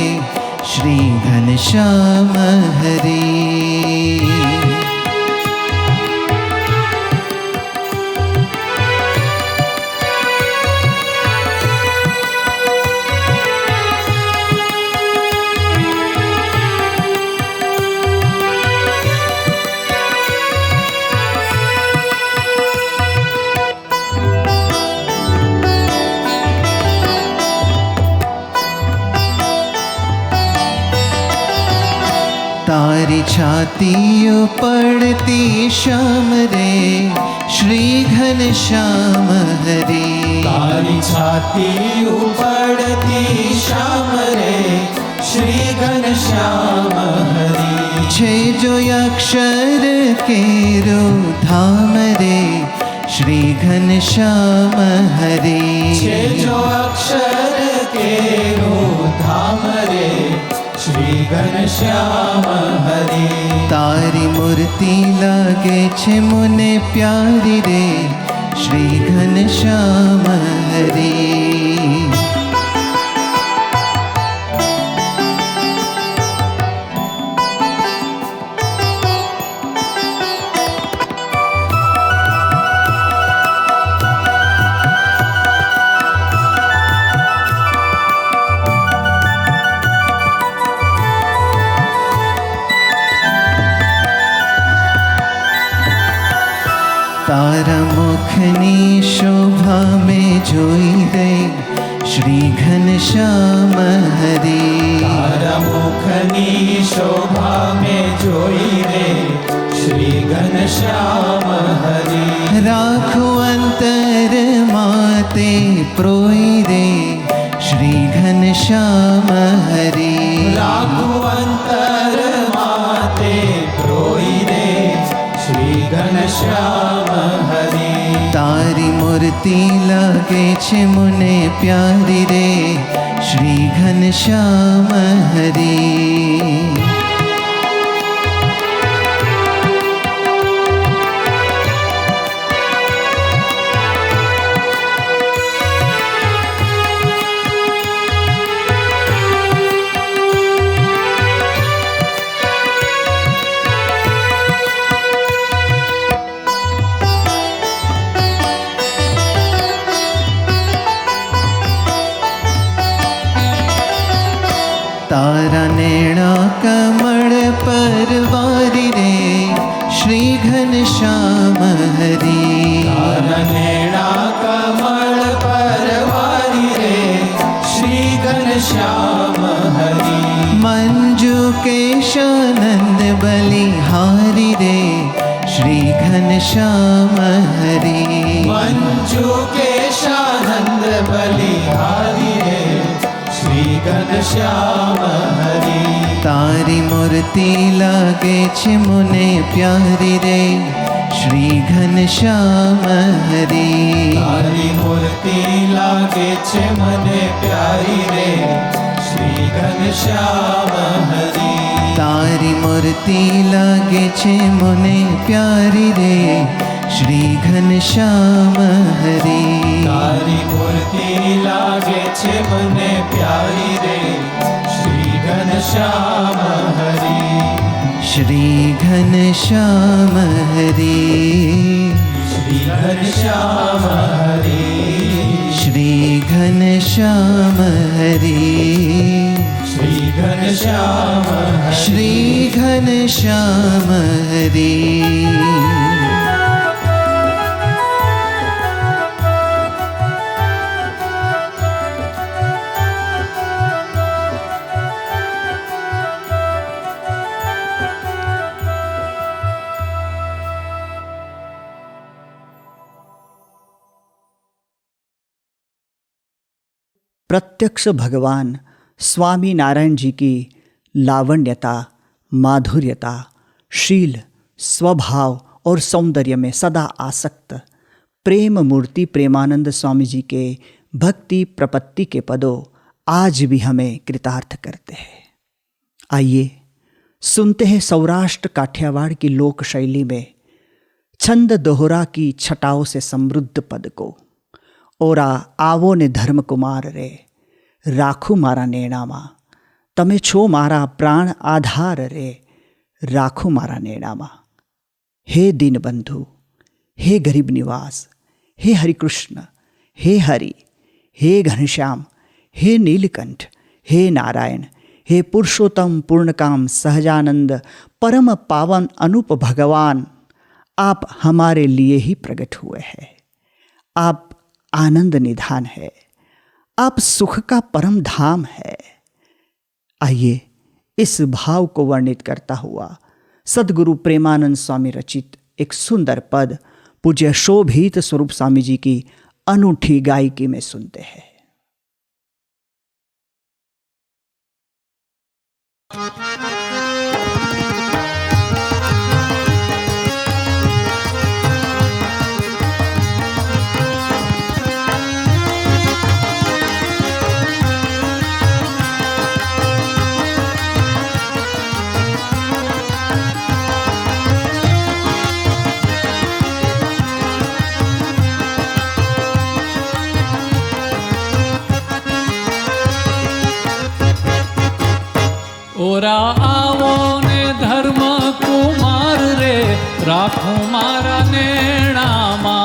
श्री घनश्याम हरे। तारी छाती पड़ती श्याम रे, श्री घनश्याम हरे। तारी छाती उपड़ती श्याम रे, श्री घनश्याम हरे। छे जो अक्षर केरो धाम रे, श्री घनश्याम हरे। छे जो अक्षर केरो धाम रे, श्री घनश्याम हरे। तारी मूर्ति लागे छे मोने प्यारी रे, श्री घनश्याम हरे। तारा मुखनी शोभा में जोई दे, श्री घनश्याम हरे। तारा मुखनी शोभा में जोई रे, श्री घनश्याम हरे। राखो अंतर माते प्रोई रे, श्री घनश्याम हरे। राखो अंतर माते प्रोई रे, श्री घनश्याम हरे। तारी मूर्ति लागे छे मोने प्यारी रे, श्री घनश्याम हरे। नंद बलिहारी रे श्री घनश्याम हरि। मंजू केशानंद बलिहारी रे श्री घनश्याम हरि। तारी मूर्ति लागे छे मुने प्यारी रे श्री घनश्याम हरि। तारी मूर्ति लागे छे मने प्यारी रे श्री घनश्याम हरि। तारी मूर्ति लागे छे मुने प्यारी रे श्री घनश्याम हरि। तारी मूर्ति लागे छे मने प्यारी रे श्री घनश्याम हरि। श्री घनश्याम हरि। श्री घनश्याम हरि। श्री घनश्याम हरि। श्री घनश्याम हरि। श्री घनश्याम हरि। प्रत्यक्ष भगवान स्वामी नारायण जी की लावण्यता, माधुर्यता, शील, स्वभाव और सौंदर्य में सदा आसक्त प्रेम मूर्ति प्रेमानंद स्वामी जी के भक्ति प्रपत्ति के पदों आज भी हमें कृतार्थ करते हैं। आइए सुनते हैं सौराष्ट्र काठियावाड़ की लोक शैली में छंद दोहरा की छटाओं से समृद्ध पद को। ओरा आवो ने धर्म कुमार रे राखू मारा नेणामा। तमे छो मारा प्राण आधार रे राखू मारा नेणामा। हे दीनबंधु, हे गरीब निवास, हे हरिकृष्ण, हे हरि, हे घनश्याम, हे नीलकंठ, हे नारायण, हे पुरुषोत्तम पूर्णकाम सहजानंद परम पावन अनूप भगवान, आप हमारे लिए ही प्रकट हुए हैं। आप आनंद निधान है, आप सुख का परम धाम है। आइए इस भाव को वर्णित करता हुआ सद्गुरु प्रेमानंद स्वामी रचित एक सुंदर पद पूज्य शोभित स्वरूप स्वामी जी की अनूठी गायकी में सुनते हैं। ओरा आवो ने धर्म कुमार रे राखो मारा नेणामा।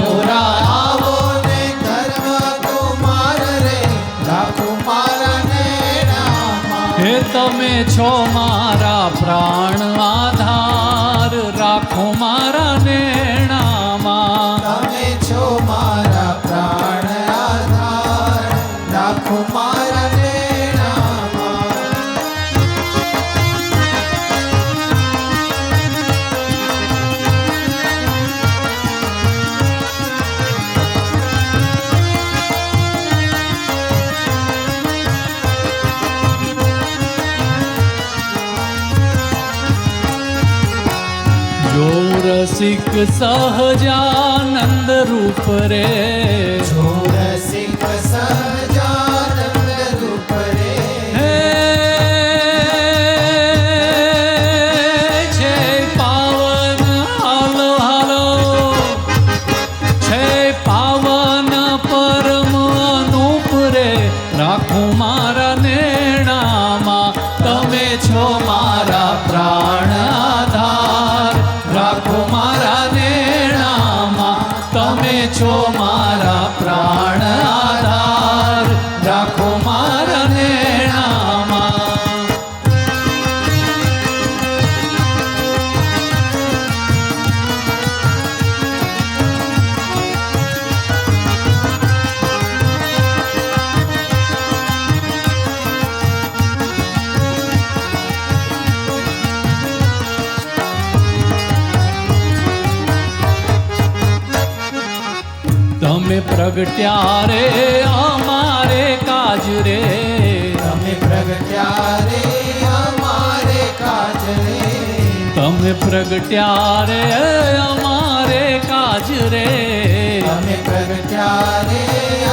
ओरा आवो ने धर्म कुमार रे राखो मारा नेणामा। हे तमे छो मारा प्राण आधार राखो मारा नेणामा। तमे छो मारा प्राण आधार राखो मारा नेणामा। जो रसिक सहजानंद रूप रे। जो रसिक सहजानंद रूप रे। छे पावन हालो हालो छे पावन परम अनूप रे राखो मारा नेणामा। तमे छो मारा प्राण आधार राखो मारा नेणामा। तमे छो मारा प्राण તમે પ્રગટ્યા રે અમારે કાજ રે, તમે પ્રગટ્યા રે અમારે કાજ રે, તમે પ્રગટ્યા રે અમારે કાજ રે, તમે પ્રગટ્યા રે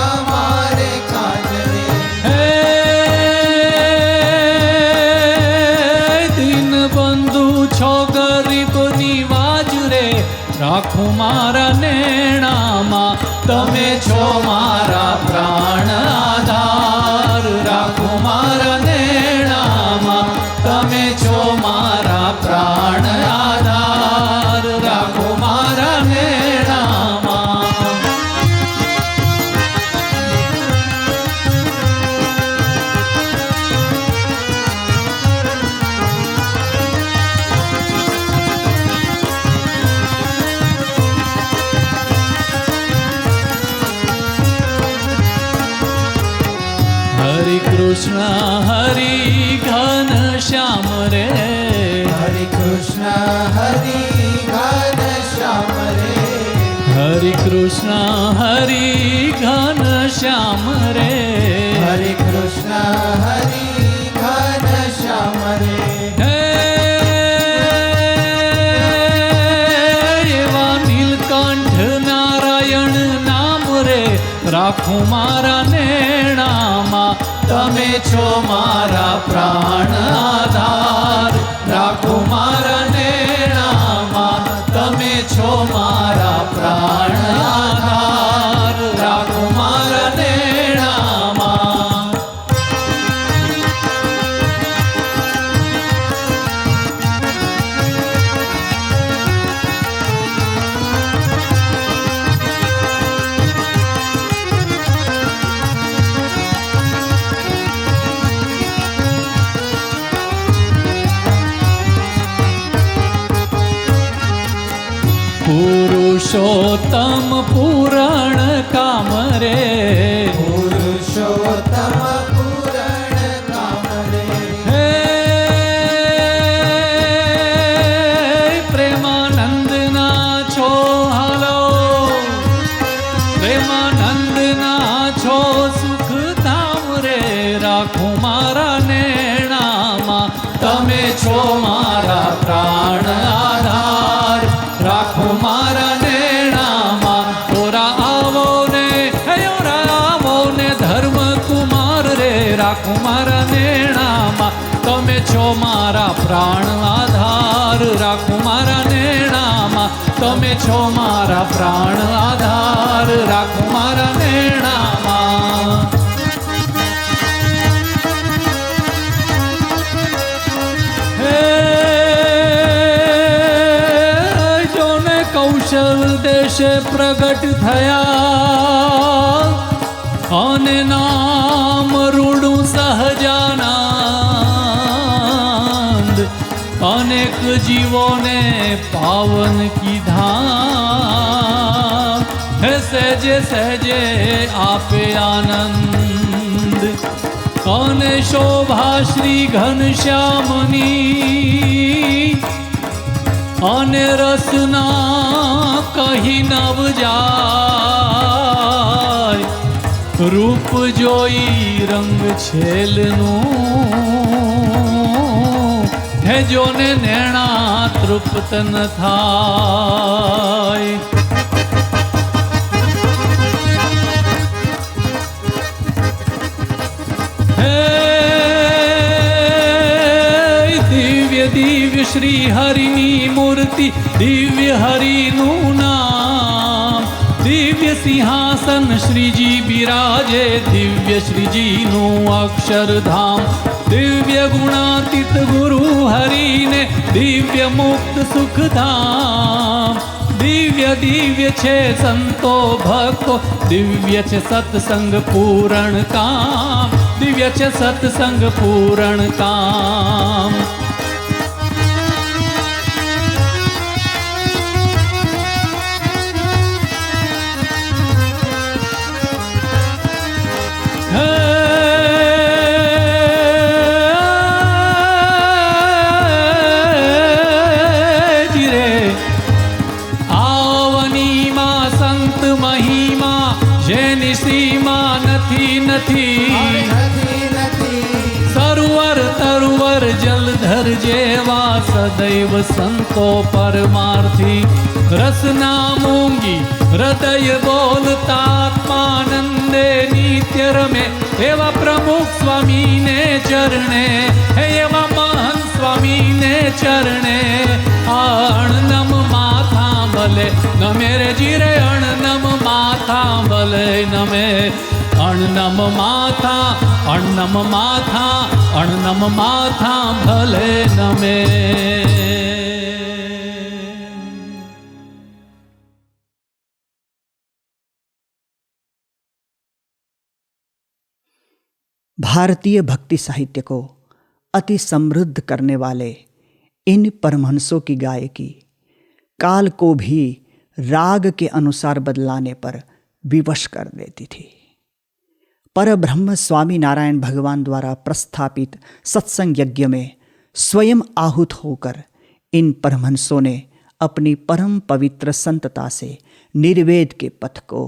અમારે કાજ રે. હે દીન બંધુ છો ગરીબની વાજ રે, રાખું મારા નેણામાં, તમે છો મારા પ્રાણ આધાર, રાખું મારા નેણામાં, તમે છો મારા પ્રાણ આધાર, રાખું મારા નેણામાં. હરે કૃષ્ણ હરિ ઘન શ્યામ રે, હરે કૃષ્ણ હરિ ઘન શ્યામ રે, હરે કૃષ્ણ હરિ ઘન શ્યામ રે, હરે કૃષ્ણ હરિ ઘન શ્યામ રે. હે એવા નીલકંઠ નારાયણ નામ રે, રાખું મારા નેણામાં, તમે છો મારા પ્રાણ આધાર, રાખું મારા નેણામાં, તમે છો મારા પ્રાણ આધાર, રાખું મારા નેણામાં. પુરુષોત્તમ પૂરણ કામ રે, પુરુષોત્તમ પૂરણ કામ રે, હે પ્રેમાનંદના છો હાલો, પ્રેમાનંદના છો સુખધામ રે, રાખું મારા નેણામાં, તમે છો મારા પ્રાણ આધાર, રાખું મારા નેણામાં. ઓરા આવો ને ઓરા આવો ને ધર્મ કુમાર રે, રાખું મારા નેણામાં, તમે છો મારા પ્રાણ આધાર, રાખું મારા નેણામાં, તમે છો મારા પ્રાણ આધાર, રાખું મારા નેણામાં. કૌશલ દેશે પ્રગટ થયા, અને નામ રૂડું સહજાનંદ, અનેક જીવોને પાવન કીધા, હે સહેજે સહેજે આપે આનંદ, અને શોભા શ્રી ઘનશ્યામની, અને રસના કહી નવ જાય, રૂપ જોઈ રંગ છેલનું, હે જોને નેણા તૃપ્ત ન થાય. દિવ્ય શ્રી હરિની મૂર્તિ, દિવ્ય હરિનું નામ, દિવ્ય સિંહાસન શ્રીજી બિરાજે, દિવ્ય શ્રીજીનું અક્ષરધામ, દિવ્ય ગુણાતીત ગુરુ હરિને, દિવ્ય મુક્ત સુખધામ, દિવ્ય દિવ્ય છે સંતો ભક્તો, દિવ્ય છે સત્સંગ પૂરણ કામ, દિવ્ય છે સત્સંગ પૂરણ કામ. जेवा सदैव संतो परमार्थी रसना मूंगी हृदय बोलता आत्मानंदे नित्य रमे एवा प्रमुख स्वामी ने चरणे एवा महंत स्वामी ने चरणे अणनम माथा भले नमे रे जीरे अणनम माथा भले नमे अणनम माथा अणनम माथा अणनम माथा भले नमे। भारतीय भक्ति साहित्य को अति समृद्ध करने वाले इन परमहंसों की गायकी काल को भी राग के अनुसार बदलाने पर विवश कर देती थी। परब्रह्म स्वामी नारायण भगवान द्वारा प्रस्थापित सत्संग यज्ञ में स्वयं आहूत होकर इन परमहंसों ने अपनी परम पवित्र संतता से निर्वेद के पथ को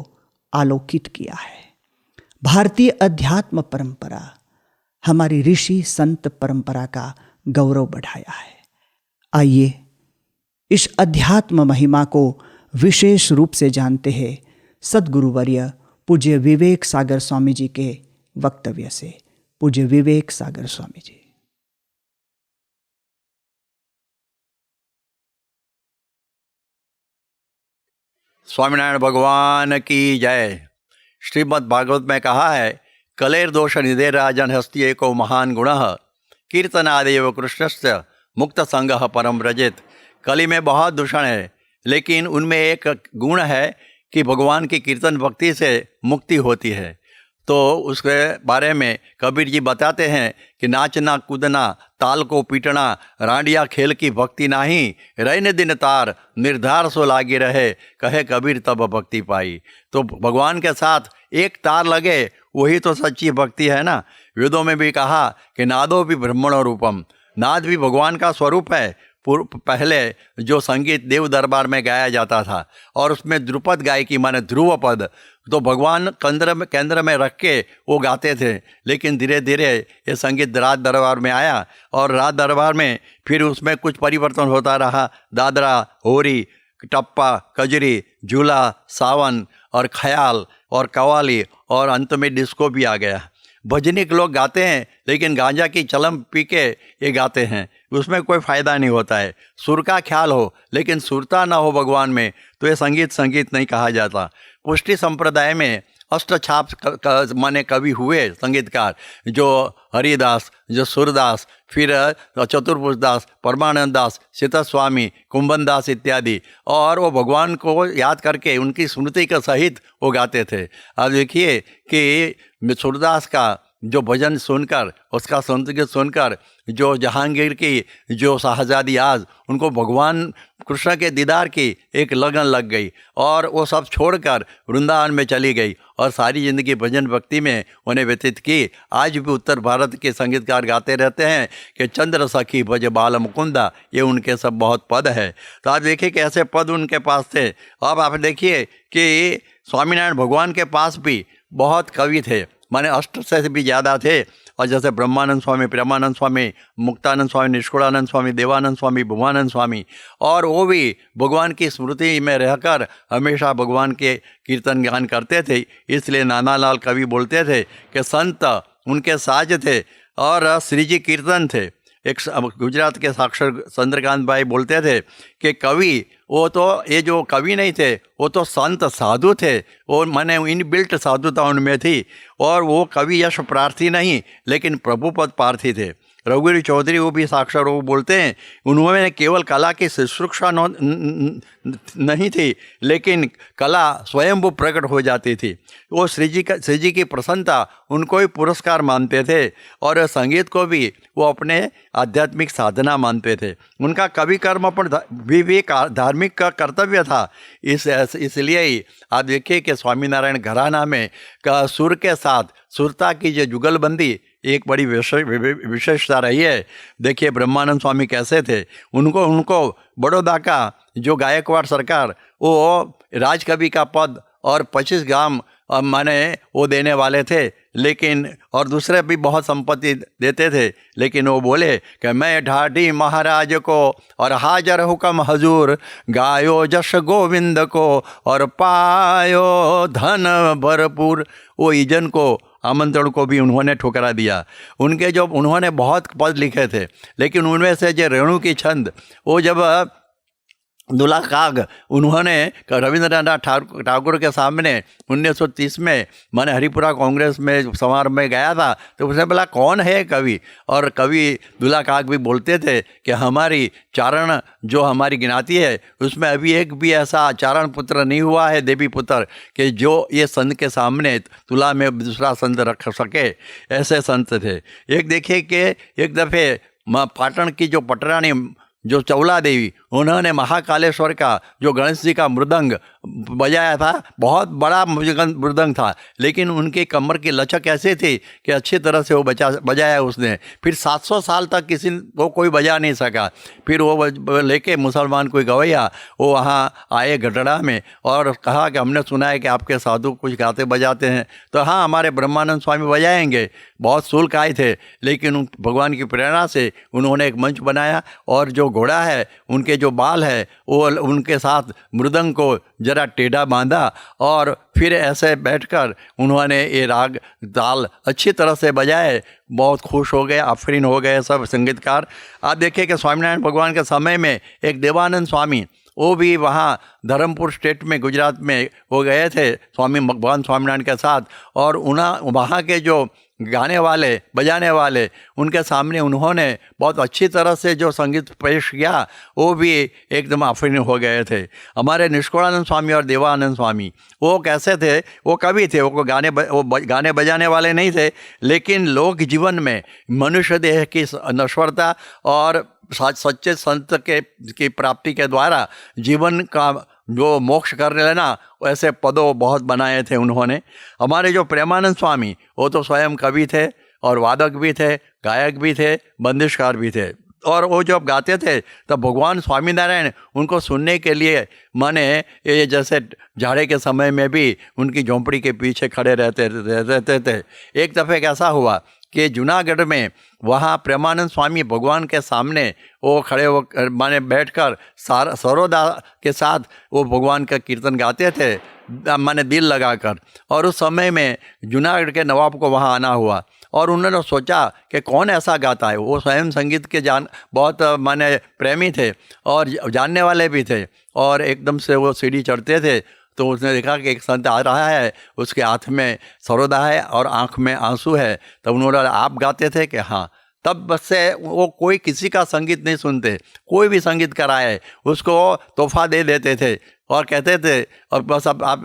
आलोकित किया है। भारतीय अध्यात्म परंपरा हमारी ऋषि संत परंपरा का गौरव बढ़ाया है। आइए इस अध्यात्म महिमा को विशेष रूप से जानते हैं सद्गुरुवर्य पूज्य विवेक सागर स्वामी जी के वक्तव्य से। पूज्य विवेक सागर स्वामी जी। स्वामीनारायण भगवान की जय। श्रीमद् भागवत में कहा है, कलेर दोष निधे राजन हस्ति एको महान गुणः कीर्तनादेव कृष्णस्य मुक्त संगः परम व्रजेत। कली में बहुत दूषण है, लेकिन उनमें एक गुण है कि भगवान की कीर्तन भक्ति से मुक्ति होती है। तो उसके बारे में कबीर जी बताते हैं कि नाचना कूदना ताल को पीटना रांडिया खेल की भक्ति नहीं, रहने दिन तार निर्धार सो लागी रहे, कहे कबीर तब भक्ति पाई। तो भगवान के साथ एक तार लगे वही तो सच्ची भक्ति है ना। वेदों में भी कहा कि नादो भी ब्रह्मणो रूपम, नाद भी भगवान का स्वरूप है। पहले जो संगीत देव दरबार में गाया जाता था और उसमें ध्रुपद गायकी माने ध्रुव पद, तो भगवान केंद्र में रख के वो गाते थे। लेकिन धीरे धीरे ये संगीत रात दरबार में आया और रात दरबार में फिर उसमें कुछ परिवर्तन होता रहा। दादरा, होरी, टप्पा, कजरी, झूला, सावन और ख्याल और कवाली और अंत में डिस्को भी आ गया। भजनिक लोग गाते हैं लेकिन गांजा की चलम पी के ये गाते हैं, उसमें कोई फ़ायदा नहीं होता है। सुर का ख्याल हो लेकिन सुरता ना हो भगवान में तो ये संगीत नहीं कहा जाता। पुष्टि संप्रदाय में अष्टछाप माने कवि हुए संगीतकार, जो हरिदास, जो सूरदास, फिर चतुर्भुजदास, परमानंद दास, सीता स्वामी, कुंभन दास इत्यादि, और वो भगवान को याद करके उनकी स्मृति के सहित वो गाते थे। अब देखिए कि सूरदास का जो भजन सुनकर, उसका संगीत सुनकर जो जहांगीर की जो शाहजादी आज उनको भगवान कृष्ण के दीदार की एक लगन लग गई और वो सब छोड़कर वृंदावन में चली गई और सारी ज़िंदगी भजन भक्ति में उन्हें व्यतीत की। आज भी उत्तर भारत के संगीतकार गाते रहते हैं कि चंद्र सखी भज बाल मुकुंदा, ये उनके सब बहुत पद है। तो आप देखिए कि ऐसे पद उनके पास थे। अब आप देखिए कि स्वामीनारायण भगवान के पास भी बहुत कवि थे, माने अष्ट से भी ज़्यादा थे। और जैसे ब्रह्मानंद स्वामी, प्रेमानंद स्वामी, मुक्तानंद स्वामी, निष्कुलानंद स्वामी, देवानंद स्वामी, भुवानंद स्वामी, और वो भी भगवान की स्मृति में रहकर हमेशा भगवान के कीर्तन गान करते थे। इसलिए नानालाल कवि बोलते थे कि संत उनके साज थे और श्रीजी कीर्तन थे। एक गुजरात के साक्षर चंद्रकांत भाई बोलते थे कि कवि वो तो ये जो कवि नहीं थे वो तो संत साधु थे, वो माने इनबिल्ट साधुता उनमें थी। और वो कवि यश प्रार्थी नहीं लेकिन प्रभुपद प्रार्थी थे। रघुवीर चौधरी वो भी साक्षर वो बोलते हैं, उन्होंने केवल कला की शुश्रूषा नहीं थी लेकिन कला स्वयं वो प्रकट हो जाती थी। वो श्री जी की प्रसन्नता उनको ही पुरस्कार मानते थे और संगीत को भी वो अपने आध्यात्मिक साधना मानते थे। उनका कवि कर्म पर भी धार्मिक का कर्तव्य था। इसलिए ही आप देखिए कि स्वामीनारायण घराना में का सुर के साथ सुरता की जो जुगलबंदी एक बड़ी विशेषता रही है। देखिए ब्रह्मानंद स्वामी कैसे थे, उनको बड़ौदा का जो गायकवाड़ सरकार वो राजकवि का पद और 25 ग्राम माने वो देने वाले थे, लेकिन और दूसरे भी बहुत संपत्ति देते थे, लेकिन वो बोले कि मैं ढाढ़ी महाराज को और हाजर हुक्म हजूर, गायो जश गोविंद को और पायो धन भरपूर। वो ईजन को आमंत्रण को भी उन्होंने ठुकरा दिया। उनके जो उन्होंने बहुत पद लिखे थे, लेकिन उनमें से जो रेणु की छंद, वो जब दुल्हा काग उन्होंने रविंद्रनाथ ठाकुर के सामने 1930 में मैंने हरिपुरा कांग्रेस में समारोह में गया था, तो उसने बोला कौन है कवि, और कवि दुल्हा काग भी बोलते थे कि हमारी चारण जो हमारी गिनाती है उसमें अभी एक भी ऐसा चारण पुत्र नहीं हुआ है, देवी पुत्र, कि जो ये संत के सामने तुला में दूसरा संत रख सके, ऐसे संत थे। एक देखिए कि एक दफ़े पाटन की जो पटरानी जो चौला देवी, उन्होंने महाकालेश्वर का जो गणेश जी का मृदंग बजाया था, बहुत बड़ा मृदंग था, लेकिन उनके कमर की लचक ऐसी थी कि अच्छी तरह से वो बजाया उसने। फिर 700 साल तक किसी को कोई बजा नहीं सका। फिर वो लेके मुसलमान कोई गवैया वो वहाँ आए गढ़ड़ा में और कहा कि हमने सुना है कि आपके साधु कुछ गाते बजाते हैं, तो हाँ हमारे ब्रह्मानंद स्वामी बजाएंगे। बहुत शुल्क आए थे, लेकिन भगवान की प्रेरणा से उन्होंने एक मंच बनाया और जो घोड़ा है उनके जो बाल है वो उनके साथ मृदंग को जरा टेढ़ा बांधा और फिर ऐसे बैठकर उन्होंने ये राग ताल अच्छी तरह से बजाए। बहुत खुश हो गए, आफरीन हो गए सब संगीतकार। आप देखिए कि स्वामीनारायण भगवान के समय में एक देवानंद स्वामी, वो भी वहाँ धर्मपुर स्टेट में गुजरात में वो गए थे स्वामी भगवान स्वामीनारायण के साथ, और वहाँ के जो गाने वाले बजाने वाले उनके सामने उन्होंने बहुत अच्छी तरह से जो संगीत पेश किया, वो भी एकदम आफरीन हो गए थे। हमारे निष्कुलानंद स्वामी और देवानंद स्वामी वो कैसे थे, वो कवि थे, वो गाने बजाने वाले नहीं थे, लेकिन लोक जीवन में मनुष्य देह की नश्वरता और सच्चे संत की प्राप्ति के द्वारा जीवन का जो मोक्ष कर लेना, ऐसे पदों बहुत बनाए थे उन्होंने। हमारे जो प्रेमानंद स्वामी वो तो स्वयं कवि थे और वादक भी थे, गायक भी थे, बंदिशकार भी थे, और वो जब गाते थे तब भगवान स्वामीनारायण उनको सुनने के लिए माने ये जैसे जाड़े के समय में भी उनकी झोंपड़ी के पीछे खड़े रहते थे। एक दफ़े कैसा हुआ कि जूनागढ़ में वहाँ प्रेमानंद स्वामी भगवान के सामने वो खड़े हो माने बैठकर सरोदा के साथ वो भगवान का कीर्तन गाते थे माने दिल लगाकर। और उस समय में जूनागढ़ के नवाब को वहाँ आना हुआ और उन्होंने सोचा कि कौन ऐसा गाता है। वो स्वयं संगीत के बहुत माने प्रेमी थे और जानने वाले भी थे, और एकदम से वो सीढ़ी चढ़ते थे तो उसने देखा कि एक संत आ रहा है, उसके हाथ में सरोदा है और आँख में आंसू है। तब उन्होंने आप गाते थे कि हाँ। तब बस से वो कोई किसी का संगीत नहीं सुनते, कोई भी संगीत कराए उसको तोहफा दे देते थे और कहते थे और बस अब आप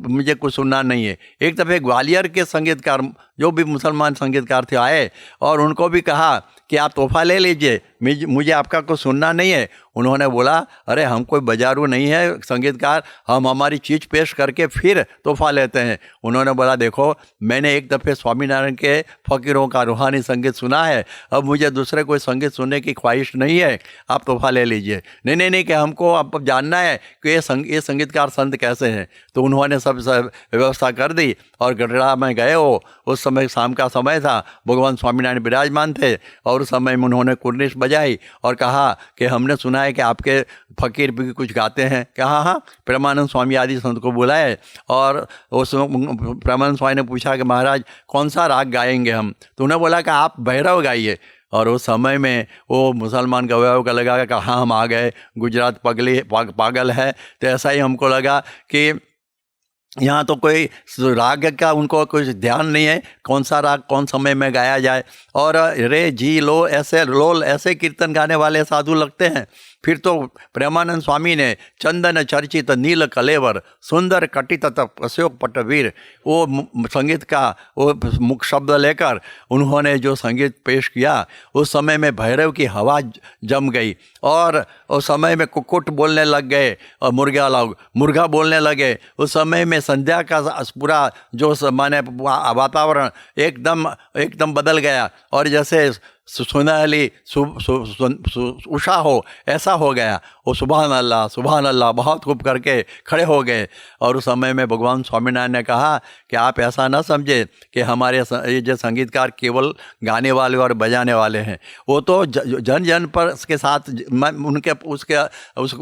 मुझे कुछ सुनना नहीं है। एक दफ़े ग्वालियर के संगीतकार जो भी मुसलमान संगीतकार थे आए और उनको भी कहा कि आप तोहफा ले लीजिए, मुझे आपका कुछ सुनना नहीं है। उन्होंने बोला अरे हम कोई बाजारू नहीं है संगीतकार, हम हमारी चीज़ पेश करके फिर तोहफा लेते हैं। उन्होंने बोला देखो मैंने एक दफ़े स्वामीनारायण के फ़कीरों का रूहानी संगीत सुना है, अब मुझे दूसरे कोई संगीत सुनने की ख्वाहिश नहीं है, आप तोहफा ले लीजिए। नहीं कि हमको अब जानना है कि ये संगीतकार संत कैसे हैं। तो उन्होंने सब व्यवस्था कर दी और गढ़ड़ा में गए। हो उस समय शाम का समय था, भगवान स्वामीनारायण विराजमान थे और उस समय में उन्होंने कुर्निश बजाई और कहा कि हमने सुना है कि आपके फ़कीर भी कुछ गाते हैं। कहा हाँ, प्रेमानंद स्वामी आदि संत को बुलाए और उस प्रेमानंद स्वामी ने पूछा कि महाराज कौन सा राग गाएंगे हम। तो उन्होंने बोला कि आप भैरव गाइए। और उस समय में वो मुसलमान गवाहों का लगा कि हाँ हम आ गए, गुजरात पागल है। तो ऐसा ही हमको लगा कि यहाँ तो कोई राग का उनको कुछ ध्यान नहीं है, कौन सा राग कौन समय में गाया जाए। और रे जी लो ऐसे लोल ऐसे कीर्तन गाने वाले साधु लगते हैं। फिर तो प्रेमानंद स्वामी ने चंदन चर्चित नील कलेवर सुंदर कटित अशोक पटवीर वो संगीत का वो मुख शब्द लेकर उन्होंने जो संगीत पेश किया, उस समय में भैरव की हवा जम गई और उस समय में कुक्कुट बोलने लग गए और मुर्गा बोलने लगे। उस समय में संध्या का पूरा जो माने वातावरण एकदम बदल गया और जैसे सुनहली उषा हो, ऐसा हो गया। वो सुभान अल्लाह बहुत खूब करके खड़े हो गए। और उस समय में भगवान स्वामीनारायण ने कहा कि आप ऐसा ना समझे कि हमारे ये जो संगीतकार केवल गाने वाले और बजाने वाले हैं, वो तो जन जन पर के साथ उनके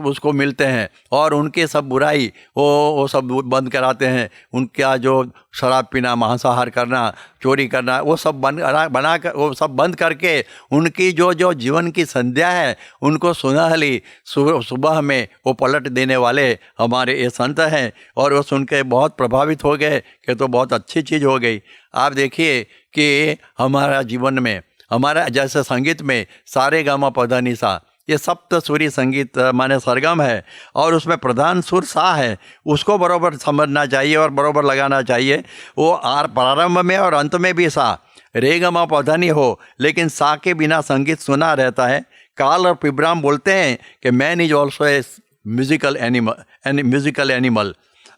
उसको मिलते हैं और उनके सब बुराई वो सब बंद कराते हैं। उनका जो शराब पीना, मांसाहार करना, चोरी करना, वो सब बना कर वो सब बंद करके उनकी जो जीवन की संध्या है उनको सुनहली सुबह में वो पलट देने वाले हमारे ये संत हैं। और वो सुन के बहुत प्रभावित हो गए कि तो बहुत अच्छी चीज़ हो गई। आप देखिए कि हमारा जीवन में, हमारा जैसे संगीत में सारे गामा पधा निसा, ये सप्तसुरी संगीत माने सरगम है और उसमें प्रधान सुर सा है, उसको बराबर समझना चाहिए और बराबर लगाना चाहिए। वो प्रारंभ में और अंत में भी सा, रे गमा पधा नहीं हो, लेकिन सा के बिना संगीत सुना रहता है। काल और पिब्राम बोलते हैं कि man is also a musical animal.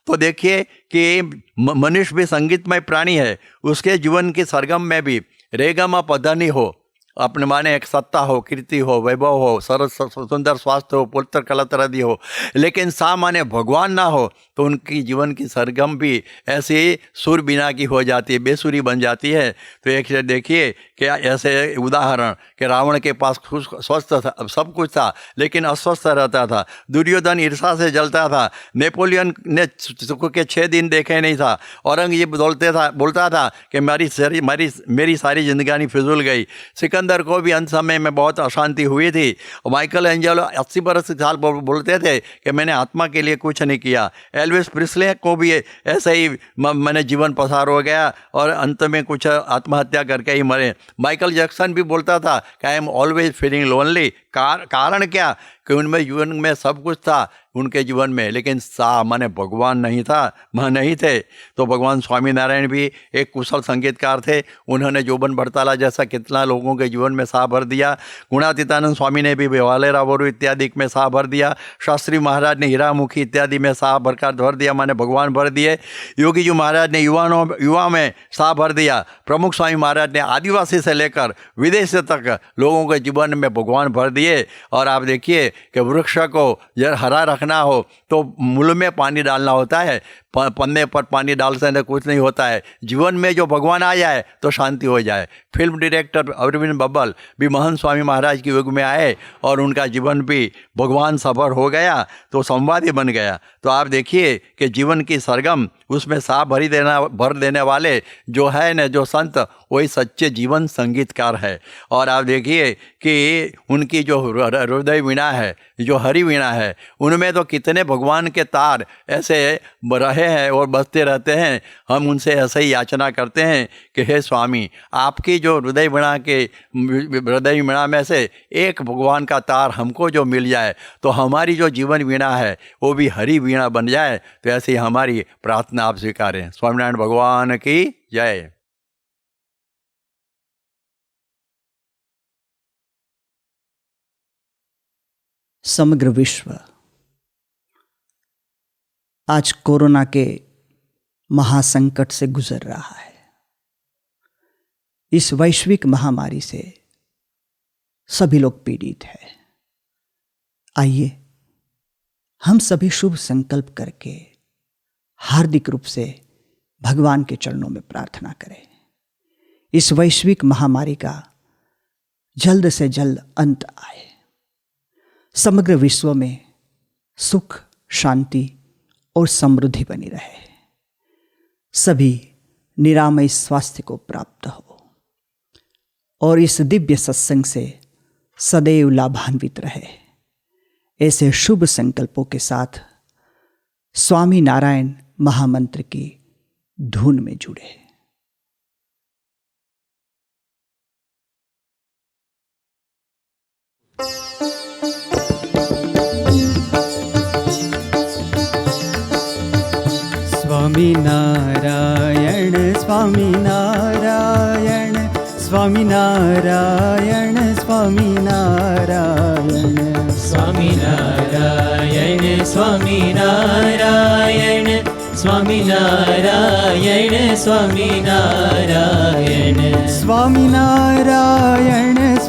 तो देखिए कि मनुष्य भी संगीतमय प्राणी है, उसके जीवन की सरगम में भी रेगमा पधानी हो, अपने माने एक सत्ता हो, कीर्ति हो, वैभव हो, सरस सुंदर स्वास्थ्य हो, पुत्र कलतरदी हो, लेकिन सा माने भगवान ना हो तो उनकी जीवन की सरगम भी ऐसे सुर बिना की हो जाती है, बेसुरी बन जाती है। तो एक देखिए कि ऐसे उदाहरण कि रावण के पास स्वस्थ था, सब कुछ था, लेकिन अस्वस्थ रहता था। दुर्योधन ईर्षा से जलता था। नेपोलियन ने सुख के 6 दिन देखे नहीं था। औरंगजेब बोलता था कि मेरी सारी जिंदगानी फिजूल गई। सिकंदर को भी अंत समय में बहुत अशांति हुई थी। माइकल एंजेलो 80 बरस साल बोलते थे कि मैंने आत्मा के लिए कुछ नहीं किया। एल्विस प्रिस्ले को भी ऐसे ही मैंने जीवन पसार हो गया और अंत में कुछ आत्महत्या करके ही मरे। माइकल जैक्सन भी बोलता था कि I am always feeling lonely. कारण क्या कि उनमें जीवन में सब कुछ था उनके जीवन में, लेकिन सा माने भगवान नहीं था, नहीं थे। तो भगवान स्वामीनारायण भी एक कुशल संगीतकार थे। उन्होंने जोबन भरताला जैसा कितना लोगों के जीवन में सा भर दिया। गुणातीतानंद स्वामी ने भी बेवाले रावरू इत्यादि में सा भर दिया। शास्त्री महाराज ने हीरामुखी इत्यादि में सा भर दिया, माने भगवान भर दिए। योगी जी महाराज ने युवा में सा भर दिया। प्रमुख स्वामी महाराज ने आदिवासी से लेकर विदेश तक लोगों के जीवन में भगवान भर दिए। और आप देखिए कि वृक्ष को जब हरा रखना हो तो मूल में पानी डालना होता है, पन्ने पर पानी डाल से कुछ नहीं होता है। जीवन में जो भगवान आ जाए तो शांति हो जाए। फिल्म डायरेक्टर अरविंद बब्बल भी महंत स्वामी महाराज के युग में आए और उनका जीवन भी भगवान सफर हो गया तो संवादी बन गया। तो आप देखिए कि जीवन की सरगम उसमें सा भर देने वाले जो है न, जो संत, वही सच्चे जीवन संगीतकार है। और आप देखिए कि उनकी जो हृदय वीणा है, जो हरि वीणा है, उनमें तो कितने भगवान के तार ऐसे रहे हैं और बजते रहते हैं। हम उनसे ऐसे ही याचना करते हैं कि हे स्वामी, आपकी जो हृदय वीणा में से एक भगवान का तार हमको जो मिल जाए तो हमारी जो जीवन वीणा है वो भी हरि वीणा बन जाए। तो ऐसी हमारी प्रार्थना आप स्वीकारें। स्वामीनारायण भगवान की जय। समग्र विश्व आज कोरोना के महासंकट से गुजर रहा है। इस वैश्विक महामारी से सभी लोग पीड़ित हैं। आइए हम सभी शुभ संकल्प करके हार्दिक रूप से भगवान के चरणों में प्रार्थना करें। इस वैश्विक महामारी का जल्द से जल्द अंत आए। समग्र विश्व में सुख, शांति और समृद्धि बनी रहे। सभी निरामय स्वास्थ्य को प्राप्त हो और इस दिव्य सत्संग से सदैव लाभान्वित रहे। ऐसे शुभ संकल्पों के साथ स्वामी नारायण महामंत्र की धुन में जुड़े। स्वामी नारायण स्वामी नारायण स्वामी नारायण स्वामी नारायण स्वामी नारायण स्वामी नारायण स्वामी नारायण स्वामी नारायण स्वामी नारायण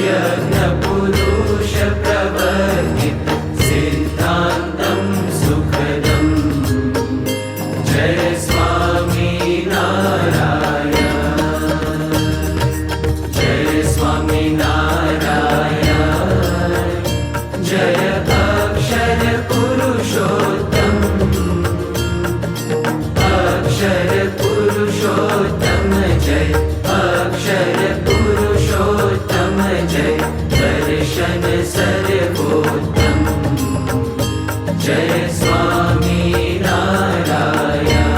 यज्ञपुरुष प्रवर्तित सिद्धान्तं सुखदं जय स्वामी नारायण जय स्वामी नारायण जय अक्षर पुरुषोत्तम अक्षर पुरुषोत्तम जय अक्षर पुरुषोत्तम जय दर्शन सर्वोत्तम जय स्वामी नारायण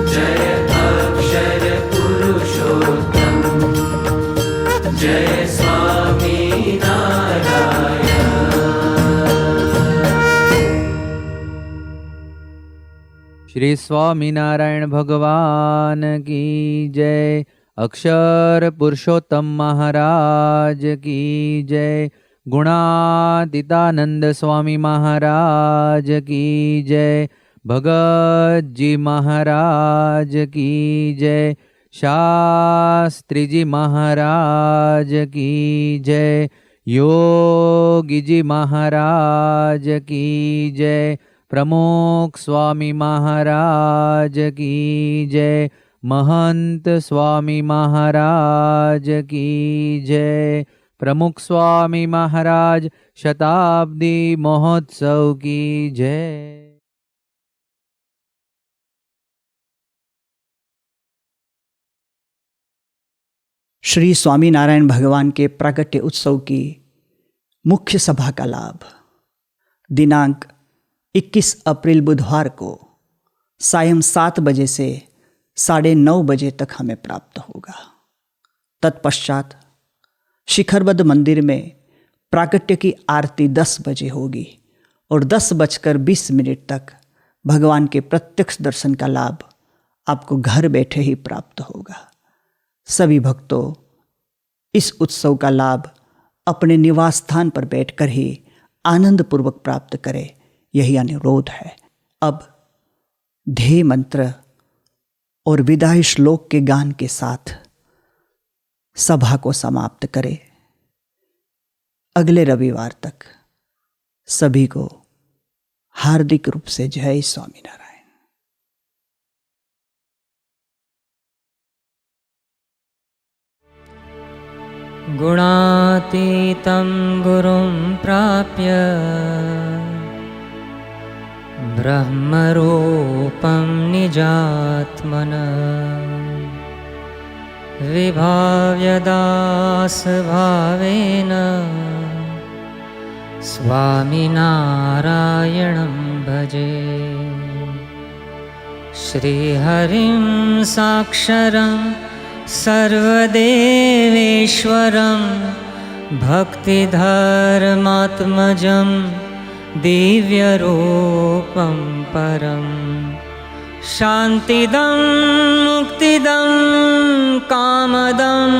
जय अक्षर पुरुषोत्तम जय स्वामी नारायण। श्री स्वामीनारायण भगवान की जय। अक्षर पुरुषोत्तम महाराज की जय। गुणातीतानंद स्वामी महाराज की जय। भगत जी महाराज की जय। शास्त्री जी महाराज की जय। योगी जी महाराज की जय। प्रमुख स्वामी महाराज की जय। महंत स्वामी महाराज की जय। प्रमुख स्वामी महाराज शताब्दी महोत्सव की जय। श्री स्वामीनारायण भगवान के प्राकट्य उत्सव की मुख्य सभा का लाभ दिनांक 21 अप्रैल बुधवार को सायं 7 बजे से 9:30 बजे तक हमें प्राप्त होगा। तत्पश्चात शिखरबद्ध मंदिर में प्राकट्य की आरती 10 बजे होगी और 10:20 तक भगवान के प्रत्यक्ष दर्शन का लाभ आपको घर बैठे ही प्राप्त होगा। सभी भक्तों इस उत्सव का लाभ अपने निवास स्थान पर बैठकर ही आनंद पूर्वक प्राप्त करें, यही अनुरोध है। अब ध्येय मंत्र और विदाई श्लोक के गान के साथ सभा को समाप्त करें। अगले रविवार तक सभी को हार्दिक रूप से जय स्वामीनारायण। गुणातीतं गुरुं प्राप्य ब्रह्मरूपं निजात्मनः विभाव्य दासभावेन स्वामिनारायणं भजे। श्रीहरिं साक्षरं सर्वदेवेश्वरं भक्तिधर्मात्मजं दिव्यरूपं परं शान्तिदं मुक्तिदं कामदं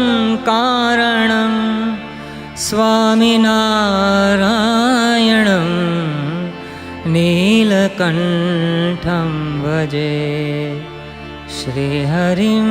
कारणं स्वामिनारायणं नीलकण्ठं भजे। श्रीहरिं